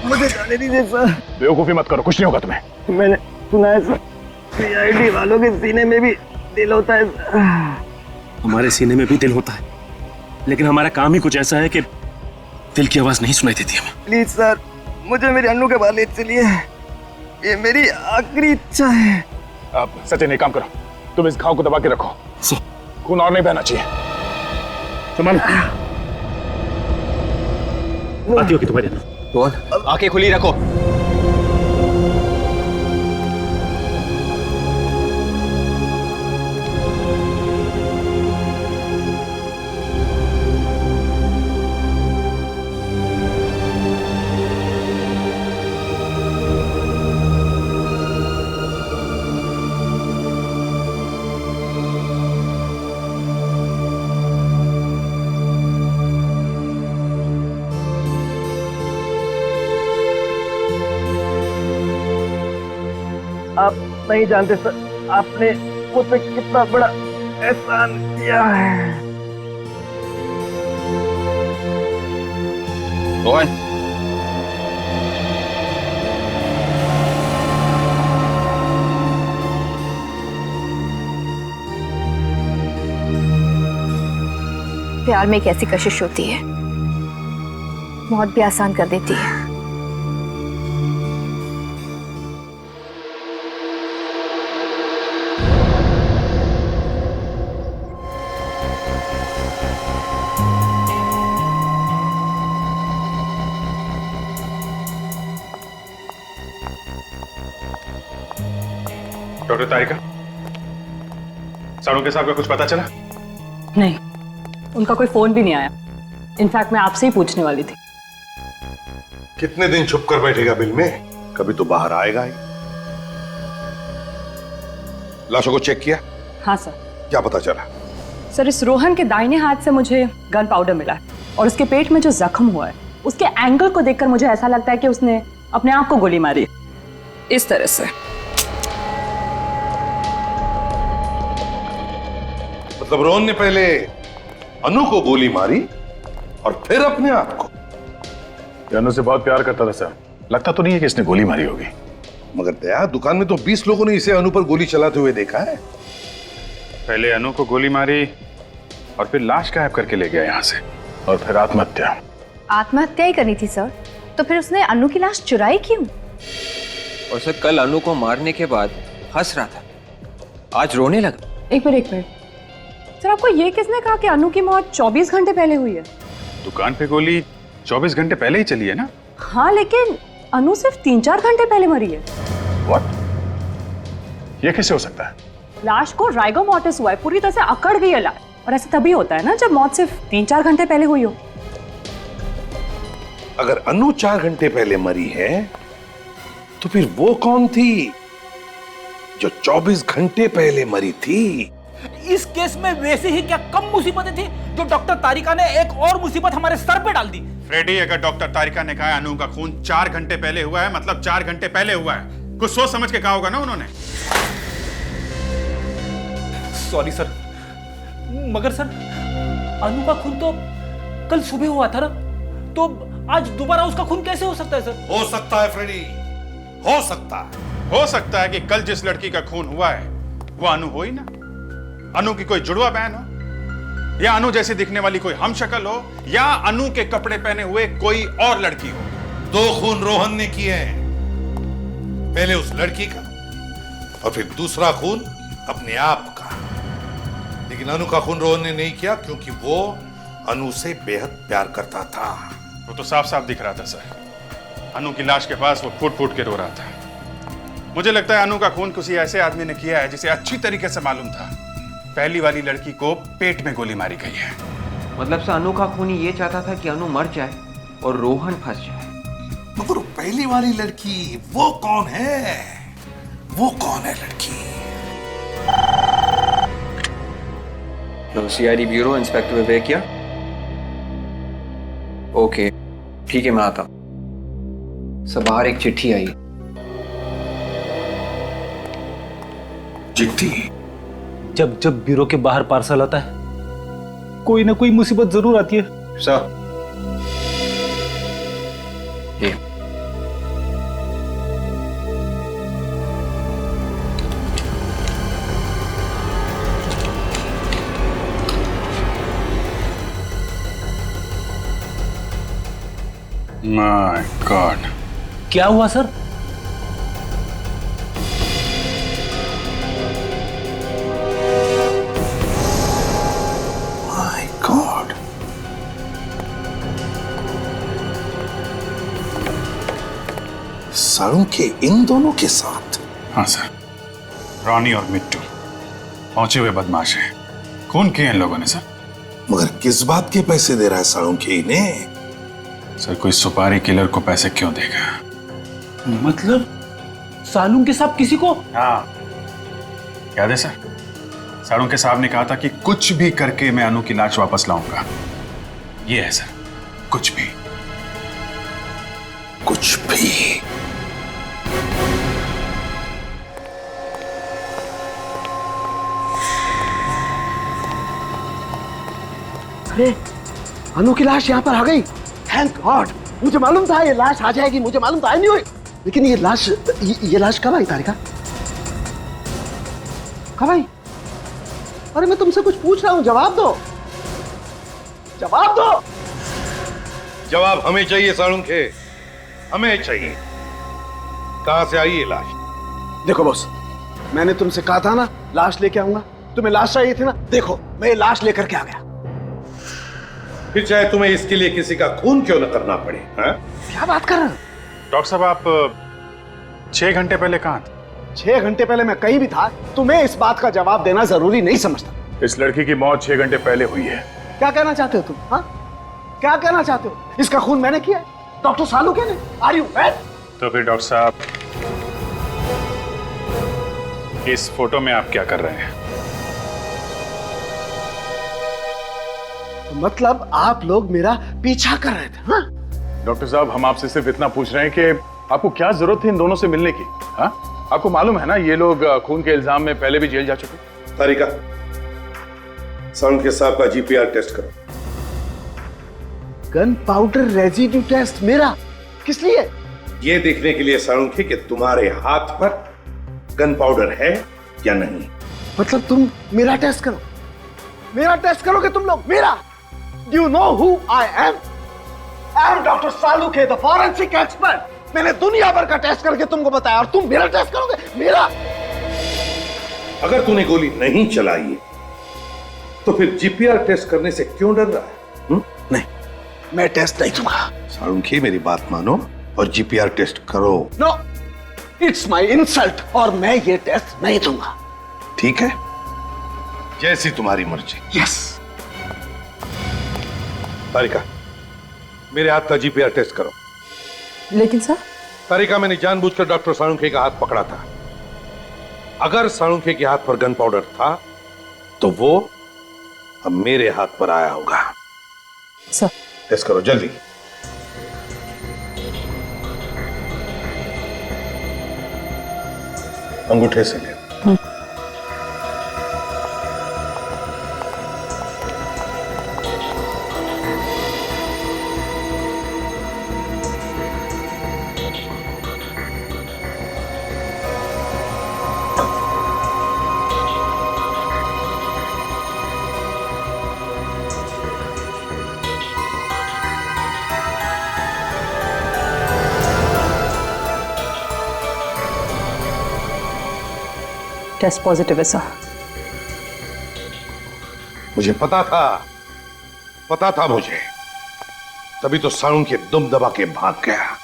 मुझे जाने दीजिए सर। बेवकूफी मत करो, कुछ नहीं होगा तुम्हें। मैंने सुना है सर, सीआईडी वालों के सीने में भी दिल होता है। हमारे सीने में भी दिल होता है, लेकिन हमारा काम ही कुछ ऐसा है कि दिल की आवाज नहीं सुनाई देती हमें। प्लीज सर, मुझे मेरी अनु के पास ले चलिए। ये मेरी आखिरी इच्छा है। अब सचिन एक काम करो, तुम इस घाव को दबा के रखो, खून और नहीं बहना चाहिए। संभालो। आती होगी तुम्हारी अनु। रोहन, आंखें खुली रखो। आप नहीं जानते सर, आपने मुझ पे कितना बड़ा एहसान किया है। रोहन, प्यार में एक ऐसी कशिश होती है, मौत भी आसान कर देती है। डॉक्टर तारिका, सालुंके साहब का कुछ पता चला? नहीं, उनका कोई फोन भी नहीं आया। इनफैक्ट मैं आपसे ही पूछने वाली थी। कितने दिन छुप कर बैठेगा बिल में? कभी तो बाहर आएगा ही। लाशों को चेक किया? हाँ सर। क्या पता चला? सर, इस रोहन के दाहिने हाथ से मुझे गन पाउडर मिला है, और उसके पेट में जो जख्म हुआ है उसके एंगल को देखकर मुझे ऐसा लगता है कि उसने अपने आप को गोली मारी, इस तरह से। मतलब रोहन ने पहले अनु को गोली मारी और फिर अपने आप को? अनु से बहुत प्यार करता था सर, लगता तो नहीं है कि इसने गोली मारी होगी। मगर दया, दुकान में तो 20 लोगों ने इसे अनु पर गोली चलाते हुए देखा है। पहले अनु को गोली मारी और फिर लाश गायब करके ले गया यहाँ से, और फिर आत्महत्या। आत्महत्या ही करनी थी सर, तो फिर उसने अनु की लाश चुराई क्यों? और सर कल अनु को मारने के बाद हंस रहा था, आज रोने लगा। एक मिनट सर, आपको ये किसने कहा कि अनु की मौत 24 घंटे पहले हुई है? दुकान पे गोली 24 घंटे पहले ही चली है ना? हाँ, लेकिन अनु सिर्फ 3-4 घंटे पहले मरी है। What? ये कैसे हो सकता है? लाश को राइगो मॉर्टिस हुआ है, पूरी तरह से अकड़ गई है लाश, और ऐसा तभी होता है ना जब मौत सिर्फ 3-4 घंटे पहले हुई हो। अगर अनु 4 घंटे पहले मरी है तो फिर वो कौन थी जो 24 घंटे पहले मरी थी? इस केस में वैसे ही क्या कम मुसीबतें थी जो डॉक्टर तारिका ने एक और मुसीबत हमारे सर पे डाल दी। फ्रेडी, अगर डॉक्टर तारिका ने कहा अनु का खून 4 घंटे पहले हुआ है, मतलब 4 घंटे पहले हुआ है। कुछ सोच समझ के कहा होगा ना उन्होंने। सॉरी सर, मगर सर अनु का खून तो कल सुबह हुआ था ना, तो आज दोबारा उसका खून कैसे हो सकता है सर? हो सकता है फ्रेडी, हो सकता है। हो सकता है कि कल जिस लड़की का खून हुआ है वो अनु हो ही ना। अनु की कोई जुड़वा बहन हो, या अनु जैसी दिखने वाली कोई हमशक्ल हो, या अनु के कपड़े पहने हुए कोई और लड़की हो। 2 खून रोहन ने किए हैं, पहले उस लड़की का और फिर दूसरा खून अपने आप का। लेकिन अनु का खून रोहन ने नहीं किया क्योंकि वो अनु से बेहद प्यार करता था। वो तो साफ साफ दिख रहा था सर। अनु की लाश के पास वो फूट फूट के रो रहा था। मुझे लगता है अनु का खून किसी ऐसे आदमी ने किया है जिसे अच्छी तरीके से मालूम था पहली वाली लड़की को पेट में गोली मारी गई है। मतलब से अनु का खूनी ये चाहता था कि अनु मर जाए और रोहन फंस जाए। मगर पहली वाली लड़की वो कौन है? वो कौन है लड़की? सीआईडी ब्यूरो इंस्पेक्टर विवेक या? ओके ठीक है, मैं आता हूं। सब बाहर एक चिट्ठी आई। चिट्ठी? जब जब ब्यूरो के बाहर पार्सल आता है कोई ना कोई मुसीबत जरूर आती है। सर ये माय गॉड, क्या हुआ सर? माय गॉड, साड़ू के इन दोनों के साथ? हाँ सर, रॉनी और मिट्टू पहुंचे हुए बदमाश हैं। खून किए इन लोगों ने सर। मगर किस बात के पैसे दे रहा है साड़ू के इन्हें? सर कोई सुपारी किलर को पैसे क्यों देगा? मतलब सालून के साथ किसी को? हाँ, याद है सर, साड़ू के साहब ने कहा था कि कुछ भी करके मैं अनु की लाश वापस लाऊंगा। ये है सर, कुछ भी। कुछ भी? अरे अनु की लाश यहाँ पर आ गई। थैंक गॉड, मुझे मालूम था ये लाश आ जाएगी, मुझे मालूम था। नहीं हुई, लेकिन ये लाश कब आई तारिका? कब आई? अरे मैं तुमसे कुछ पूछ रहा हूँ, जवाब दो, जवाब दो। जवाब हमें चाहिए साड़ू के, हमें चाहिए। कहां से आई ये लाश? देखो बॉस, मैंने तुमसे कहा था ना लाश लेके आऊंगा, तुम्हें लाश चाहिए थी ना, देखो मैं ये लाश लेकर के आ गया। फिर चाहे तुम्हें इसके लिए किसी का खून क्यों न करना पड़े। है? क्या बात कर रहे हो? डॉक्टर साहब, आप 6 घंटे पहले कहां थे? 6 घंटे पहले मैं कहीं भी था, तुम्हें इस बात का जवाब देना जरूरी नहीं समझता। इस लड़की की मौत 6 घंटे पहले हुई है। क्या कहना चाहते हो तुम? हाँ, क्या कहना चाहते हो? इसका खून मैंने किया है, डॉक्टर सालू के ने। Are you mad? तो फिर डॉक्टर साहब, इस फोटो में आप क्या कर रहे हैं? मतलब आप लोग मेरा पीछा कर रहे थे? हाँ? डॉक्टर साहब, हम आपसे सिर्फ इतना पूछ रहे हैं कि आपको क्या जरूरत थी इन दोनों से मिलने की? हाँ? आपको मालूम है ना ये लोग खून के इल्जाम में पहले भी जेल जा चुके। तारिका, साउंड के साहब का जीपीआर टेस्ट करो। गन पाउडर रेजिड्यू टेस्ट मेरा? किस लिए? ये देखने के लिए साउंड के कि तुम्हारे हाथ पर गन पाउडर है या नहीं। मतलब तुम मेरा टेस्ट करो, मेरा टेस्ट करोगे तुम लोग, मेरा? Do you know who I am? I am Dr. सालुखे, the forensic expert. मैंने दुनिया भर का टेस्ट करके तुमको बताया और तुम मेरा टेस्ट करोगे? मेरा? अगर तूने गोली नहीं चलाई है, तो फिर जीपीआर टेस्ट करने से क्यों डर रहा है? नहीं, मैं टेस्ट नहीं दूंगा। सालुखे, मेरी बात मानो और जीपीआर टेस्ट करो। नो, इट्स माई इंसल्ट और मैं ये टेस्ट नहीं दूंगा। ठीक है, जैसी तुम्हारी मर्जी। यस। तारिका, मेरे हाथ का जीपीआर टेस्ट करो। लेकिन सर? तारिका, मैंने जानबूझकर डॉक्टर सालुखे का हाथ पकड़ा था। अगर सालुखे के हाथ पर गन पाउडर था तो वो अब मेरे हाथ पर आया होगा। सर, टेस्ट करो जल्दी। अंगूठे से ले। टेस्ट पॉजिटिव है सर। मुझे पता था मुझे, तभी तो सालुखे दुम दबा के भाग गया।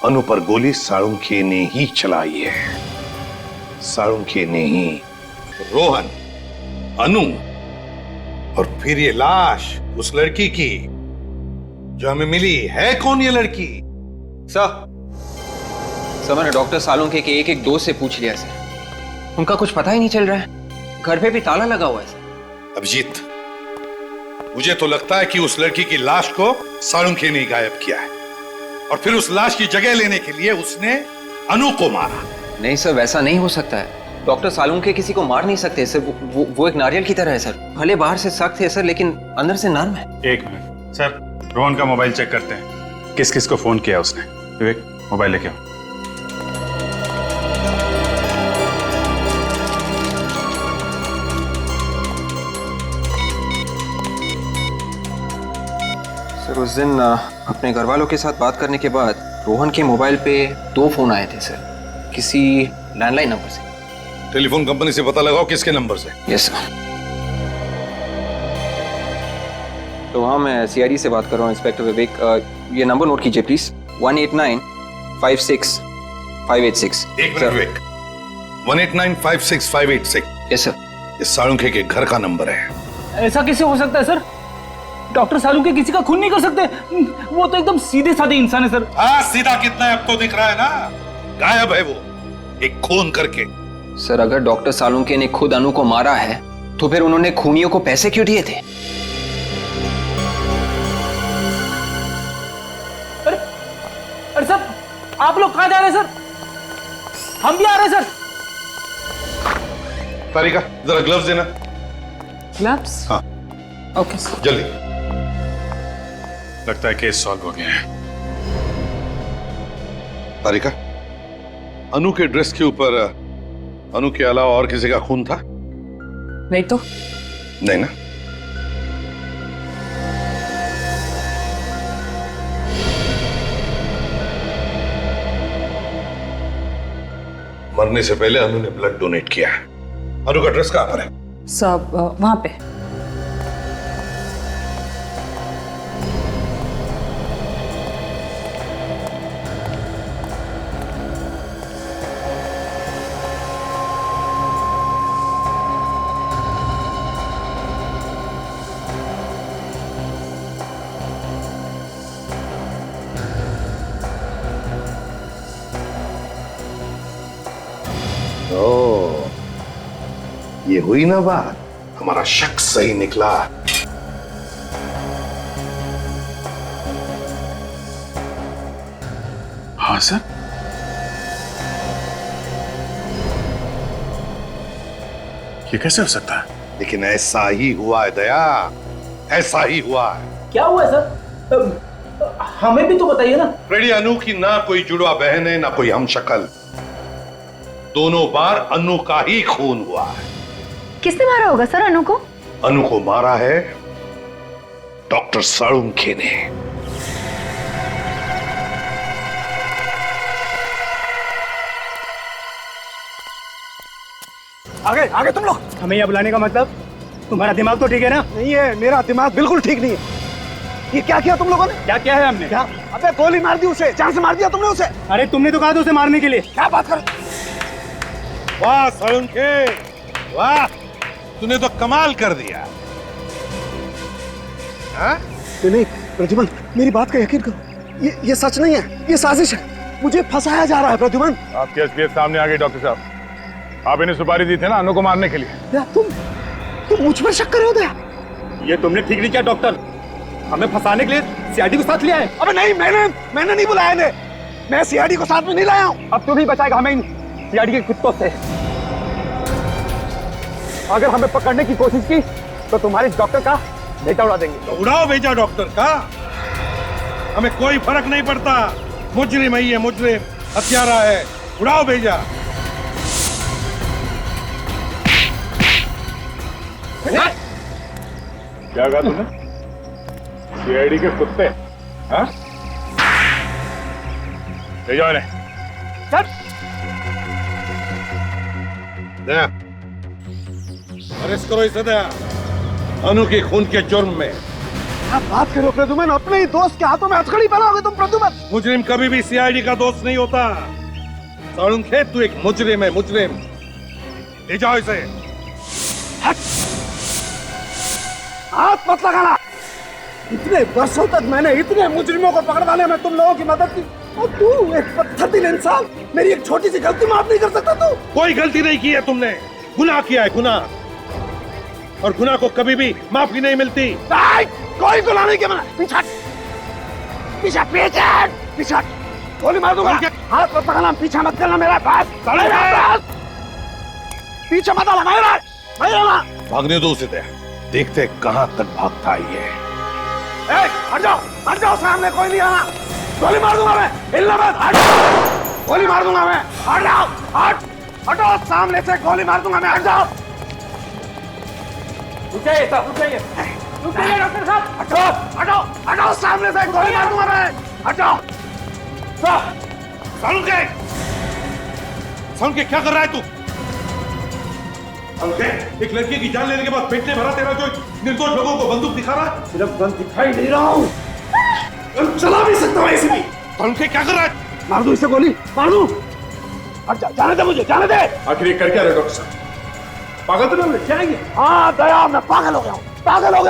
अनु पर गोली सालुखे ने ही चलाई है, सालुखे ने ही। रोहन, अनु और फिर ये लाश उस लड़की की जो हमें मिली है। कौन ये लड़की? सर, मैंने डॉक्टर सालुखे के एक दोस्त से पूछ लिया सर, उनका कुछ पता ही नहीं चल रहा है। घर पे भी ताला लगा हुआ है सर। अभिजीत, मुझे तो लगता है कि उस लड़की की लाश को सालुखे ने गायब किया है और फिर उस लाश की जगह लेने के लिए उसने अनु को मारा। नहीं सर, वैसा नहीं हो सकता है। डॉक्टर सालुखे किसी को मार नहीं सकते सर। वो एक नारियल की तरह है सर। भले बाहर से सख्त है सर, लेकिन अंदर से नर्म है। एक मिनट सर, रोहन का मोबाइल चेक करते हैं, किस किस को फोन किया उसने। विवेक, मोबाइल लेके आओ। सर, उस दिन अपने घर वालों के साथ बात करने के बाद रोहन के मोबाइल पे 2 फोन आए थे सर, किसी लैंडलाइन नंबर से। टेलीफोन कंपनी से पता लगाओ किसके नंबर से। Yes sir. तो हाँ, मैं सीआईडी से बात कर रहा हूँ, इंस्पेक्टर विवेक। ये नंबर नोट कीजिए प्लीज, 189565886। एक मिनट विवेक, 189565886। Yes sir. ये सालुखे के घर का नंबर है। ऐसा कैसे हो सकता है सर? डॉक्टर सालुखे किसी का खून नहीं कर सकते। वो तो एकदम सीधे साधे इंसान है सर। हाँ, सीधा कितना है अब तो दिख रहा है ना। गायब है वो, एक खून करके। सर, अगर डॉक्टर सालुखे ने खुद अनु को मारा है तो फिर उन्होंने खूनियों को पैसे क्यों दिए थे? अरे सर, आप लोग कहाँ जा रहे हैं सर? हम भी आ रहे हैं सर। तारिका, जरा ग्लव्स देना। ग्लव्स? हाँ ओके सर। जल्दी। लगता है केस सॉल्व हो गया है। तारिका, अनु के ड्रेस के ऊपर अनु के अलावा और किसी का खून था? नहीं तो। नहीं ना? मरने से पहले अनु ने ब्लड डोनेट किया है। अनु का ड्रेस कहां पर है? सब वहां पे। ये हुई ना बात, हमारा शक सही निकला। हाँ सर। ये कैसे हो सकता है? लेकिन ऐसा ही हुआ है दया, ऐसा ही हुआ है। क्या हुआ है सर? हमें भी तो बताइए ना। फ्रेडी, अनु की ना कोई जुड़वा बहन है ना कोई हम शक्ल। दोनों बार अनु का ही खून हुआ है। किसने मारा होगा सर अनु को? अनु को मारा है डॉक्टर साळुंखे ने। आगे आगे तुम लोग। हमें यहाँ बुलाने का मतलब? तुम्हारा दिमाग तो ठीक है ना? नहीं है, मेरा दिमाग बिल्कुल ठीक नहीं है। ये क्या किया तुम लोगों ने? क्या किया है हमने? क्या? अबे गोली मार दी उसे, जान से मार दिया तुमने उसे। अरे तुमने तो कहा था उसे मारने के लिए। क्या बात कर? वाह साळुंखे, वाह, तूने तो कमाल कर दिया। नहीं प्रद्युमन, मेरी बात का यकीन करो, ये सच नहीं है, ये साजिश है। मुझे फंसाया जा रहा है प्रद्युमन। आपके एसपीएस सामने आ गए डॉक्टर साहब। आप इन्हें सुपारी दी थी ना अनु को मारने के लिए। तुम मुझ पर शक कर रहे हो दया? ये तुमने ठीक नहीं किया डॉक्टर, हमें फंसाने के लिए सीआईडी को साथ लिया है। अबे नहीं, मैंने नहीं बुलाया इन्हें, मैं सीआईडी को साथ में नहीं लाया हूँ। अब तू नहीं बचाएगा हमें इन सीआईडी के कुत्तों से। अगर हमें पकड़ने की कोशिश की तो तुम्हारे डॉक्टर का बेटा उड़ा देंगे। तो उड़ाओ बेटा डॉक्टर का, हमें कोई फर्क नहीं पड़ता। मुजरिम है ये, मुजरिम हत्यारा है, उड़ाओ भेजा। क्या कहा तुमने? सीआईडी के कुत्ते? हाँ? ले जाओ इन्हें। दया, अरेस्ट करो इसे दया, अनु के खून के जुर्म में। क्या बात करो प्रद्युमन, अपने ही दोस्त के हाथों में हथकड़ी बनाओगे तुम प्रद्युमन? मुजरिम कभी भी सीआईडी का दोस्त नहीं होता। साळुंखे, तू एक मुजरिम है, मुजरिम। ले जाओ इसे। हाथ मत लगाना। इतने वर्षों तक मैंने इतने मुजरिमों को पकड़वाने में तुम लोगों की मदद की, और तू एक पत्थर दिल इंसान मेरी एक छोटी सी गलती माफ नहीं कर सकता तू? कोई गलती नहीं की है तुमने, गुनाह किया है, गुनाह, और गुनाह को कभी भी माफी नहीं मिलती। कोई गुनाह नहीं किया मैंने। पीछे पीछे पीछे पीछे, गोली मार दूंगा। हाथ मत लगाना, पीछे मत करना मेरा पास, पीछे मत आना। भागने दो उसे दया, देखते कहां तक भागता है ये। हट जाओ, सामने कोई नहीं आना। गोली मार दूंगा मैं, हिलना मत, हट जाओ। गोली मार दूंगा मैं, हट जाओ, हटो सामने से, गोली मार दूंगा मैं, हट जाओ। रुकिए डॉक्टर साहब, हटो सामने से, गोली मार दूंगा मैं, हट जाओ। साळुंखे, क्या कर रहा है तू? एक लड़की की जान लेने के बाद पेट में भरा तेरा जो निर्दोष लोगों को बंदूक दिखा रहा है। सिर्फ गन दिखाई नहीं रहा हूँ, चला भी सकता हूँ ऐसे भी। साळुंखे क्या कर रहा है? मार दो इसे, गोली मार दू। हट जा, जाने दे मुझे, जाने दे। आखिर ये कर क्या रहे डॉक्टर साहब? पागल तो नहीं क्या है ये? हाँ दया, मैं पागल हो गया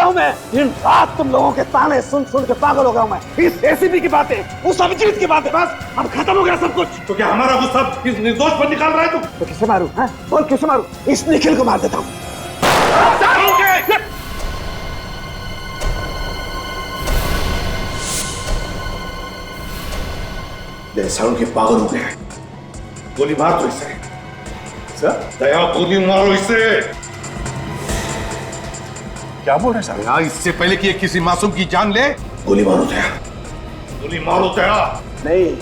हूँ मैं। दिन रात तुम लोगों के ताने सुन के पागल हो गया हूँ मैं। इस एसीपी की बातें, उस अभिजीत की बातें, बस अब खत्म हो गया सब कुछ। तो क्या हमारा गुस्सा इस निर्दोष पर निकाल रहा है तू? तो किसे मारूं? बोल किसे मारूं? इस निखिल को मार देता हूँ। साळुंखे पागल हो गया है, गोली मार दो इसे। दया, गोली मारो इसे। क्या बोल रहे साहब? दया, इससे पहले कि किसी मासूम की जान ले, गोली मारो दया, गोली मारो दया। नहीं,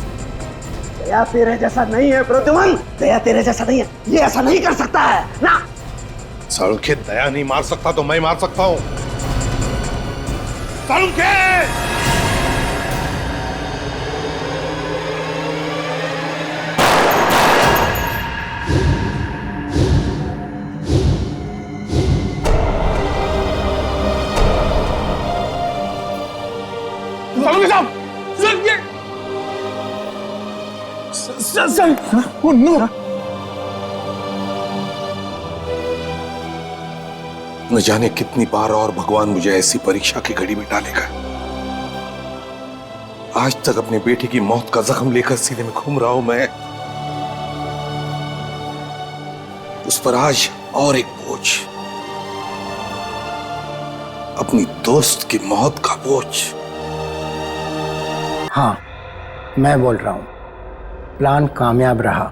दया तेरे जैसा नहीं है प्रद्युमन, दया तेरे जैसा नहीं है, ये ऐसा नहीं कर सकता है ना। साळुंखे, दया नहीं मार सकता तो मैं मार सकता हूँ। साळुंखे! न जाने कितनी बार और भगवान मुझे ऐसी परीक्षा की घड़ी में डालेगा। आज तक अपने बेटे की मौत का जख्म लेकर सीने में घूम रहा हूं मैं, उस पर आज और एक बोझ, अपनी दोस्त की मौत का बोझ। हाँ, मैं बोल रहा हूं, प्लान कामयाब रहा।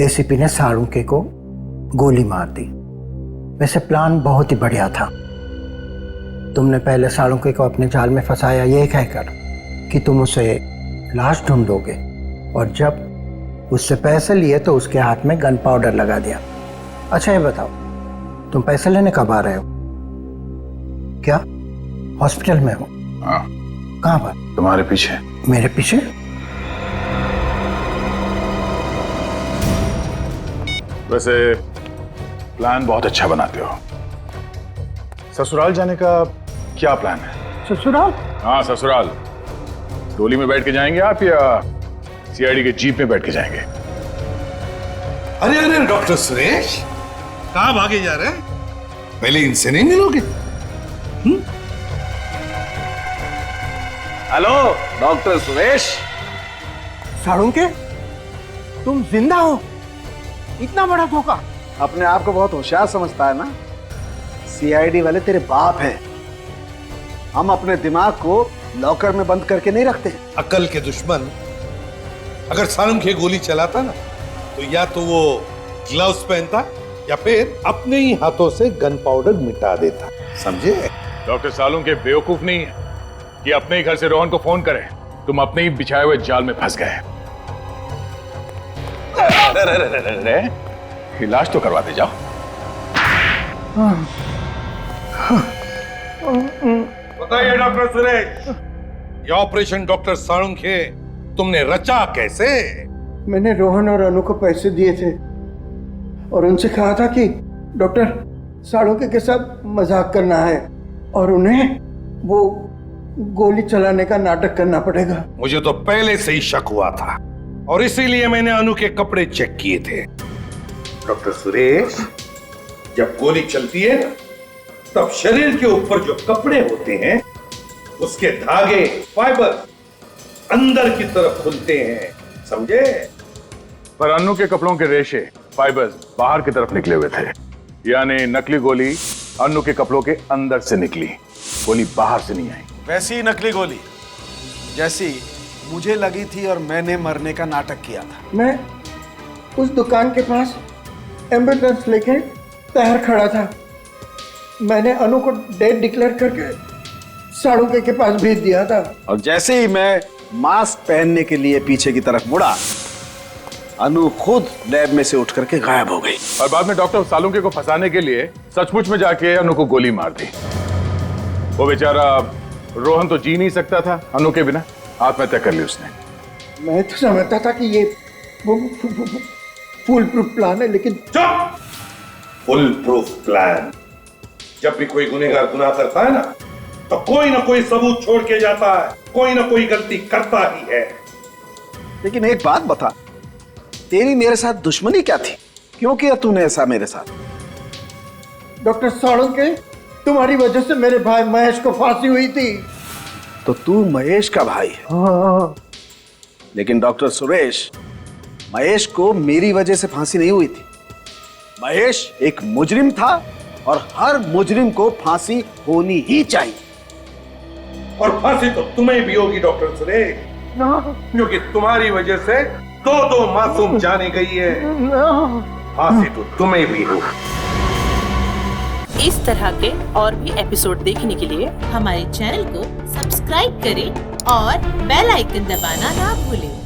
एसीपी ने साळुंखे को गोली मार दी। वैसे प्लान बहुत ही बढ़िया था। तुमने पहले साळुंखे को अपने जाल में फंसाया ये कहकर कि तुम उसे लाश ढूंढोगे, और जब उससे पैसे लिए तो उसके हाथ में गन पाउडर लगा दिया। अच्छा ये बताओ, तुम पैसे लेने कब आ रहे हो? क्या हॉस्पिटल में हो? हाँ। कहाँ पर? तुम्हारे पीछे। मेरे पीछे? वैसे प्लान बहुत अच्छा बनाते हो। ससुराल जाने का क्या प्लान है? ससुराल? हाँ ससुराल। डोली में बैठ के जाएंगे आप या सीआईडी के जीप में बैठ के जाएंगे? अरे अरे डॉक्टर सुरेश, कहाँ भागे जा रहे हैं? पहले इनसे नहीं मिलोगे? Hello doctor Suresh. साळुंके, तुम जिंदा हो? इतना बड़ा धोखा। अपने आप को बहुत होशियार समझता है ना? सीआईडी वाले तेरे बाप हैं। हम अपने दिमाग को लॉकर में बंद करके नहीं रखते। अकल के दुश्मन अगर साळुंखे गोली चलाता ना, तो या तो वो ग्लव्स पहनता या फिर अपने ही हाथों से गन पाउडर मिटा देता। समझे? डॉक्टर सालुंखे बेवकूफ नहीं है कि अपने ही घर से रोहन को फोन करें। तुम अपने ही बिछाए हुए जाल में फंस गए। इलाज तो करवा दे जाओ। बताइए डॉक्टर सुरेश, ये ऑपरेशन डॉक्टर साळुंखे तुमने रचा कैसे? मैंने रोहन और अनु को पैसे दिए थे और उनसे कहा था कि डॉक्टर साळुंखे के साथ मजाक करना है और उन्हें वो गोली चलाने का नाटक करना पड़ेगा। मुझे तो पहले से ही शक हुआ था और इसीलिए मैंने अनु के कपड़े चेक किए थे। डॉक्टर सुरेश, जब गोली चलती है ना, तब शरीर के ऊपर जो कपड़े होते हैं उसके धागे, फाइबर अंदर की तरफ खुलते हैं। समझे? पर अन्नू के कपड़ों के रेशे, फाइबर्स बाहर की तरफ निकले हुए थे, यानी नकली गोली अन्नू के कपड़ों के अंदर से निकली, गोली बाहर से नहीं आई। वैसी नकली गोली जैसी मुझे लगी थी और मैंने मरने का नाटक किया था। मैं उस दुकान के पास एम्बुलेंस लेके तैयार खड़ा था। मैंने अनु को डेड डिक्लेयर करके साळुंखे के पास भेज दिया था। और जैसे ही मैं मास्क पहनने के लिए पीछे की तरफ मुड़ा, अनु खुद लैब में से उठ करके गायब हो गई। और बाद में डॉक्टर सालुंखे को फंसाने के लिए सचमुच में जाके अनु को गोली मार दी। वो बेचारा रोहन तो जी नहीं सकता था अनु के बिना, आत्महत्या कर ली उसने। मैं तो समझता था कि ये फुल प्रूफ प्लान है, लेकिन चुप! Full proof plan? जब भी कोई गुनहगार गुनाह करता है ना, तो कोई ना कोई सबूत छोड़ के जाता है, कोई ना कोई गलती करता ही है। लेकिन एक बात बता, तेरी मेरे साथ दुश्मनी क्या थी? क्यों किया तूने ऐसा मेरे साथ? डॉक्टर साळुंखे, तुम्हारी वजह से मेरे भाई महेश को फांसी हुई थी। तो तू महेश का भाई है? हाँ। लेकिन डॉक्टर सुरेश, महेश को मेरी वजह से फांसी नहीं हुई थी। महेश एक मुजरिम था और हर मुजरिम को फांसी होनी ही चाहिए। और फांसी तो तुम्हें भी होगी डॉक्टर सुरेश, क्योंकि तुम्हारी वजह से दो मासूम जाने गई है। फांसी तो तुम्हें भी हो। इस तरह के और भी एपिसोड देखने के लिए हमारे चैनल को सब्सक्राइब करें और बेल आइकन दबाना ना भूलें।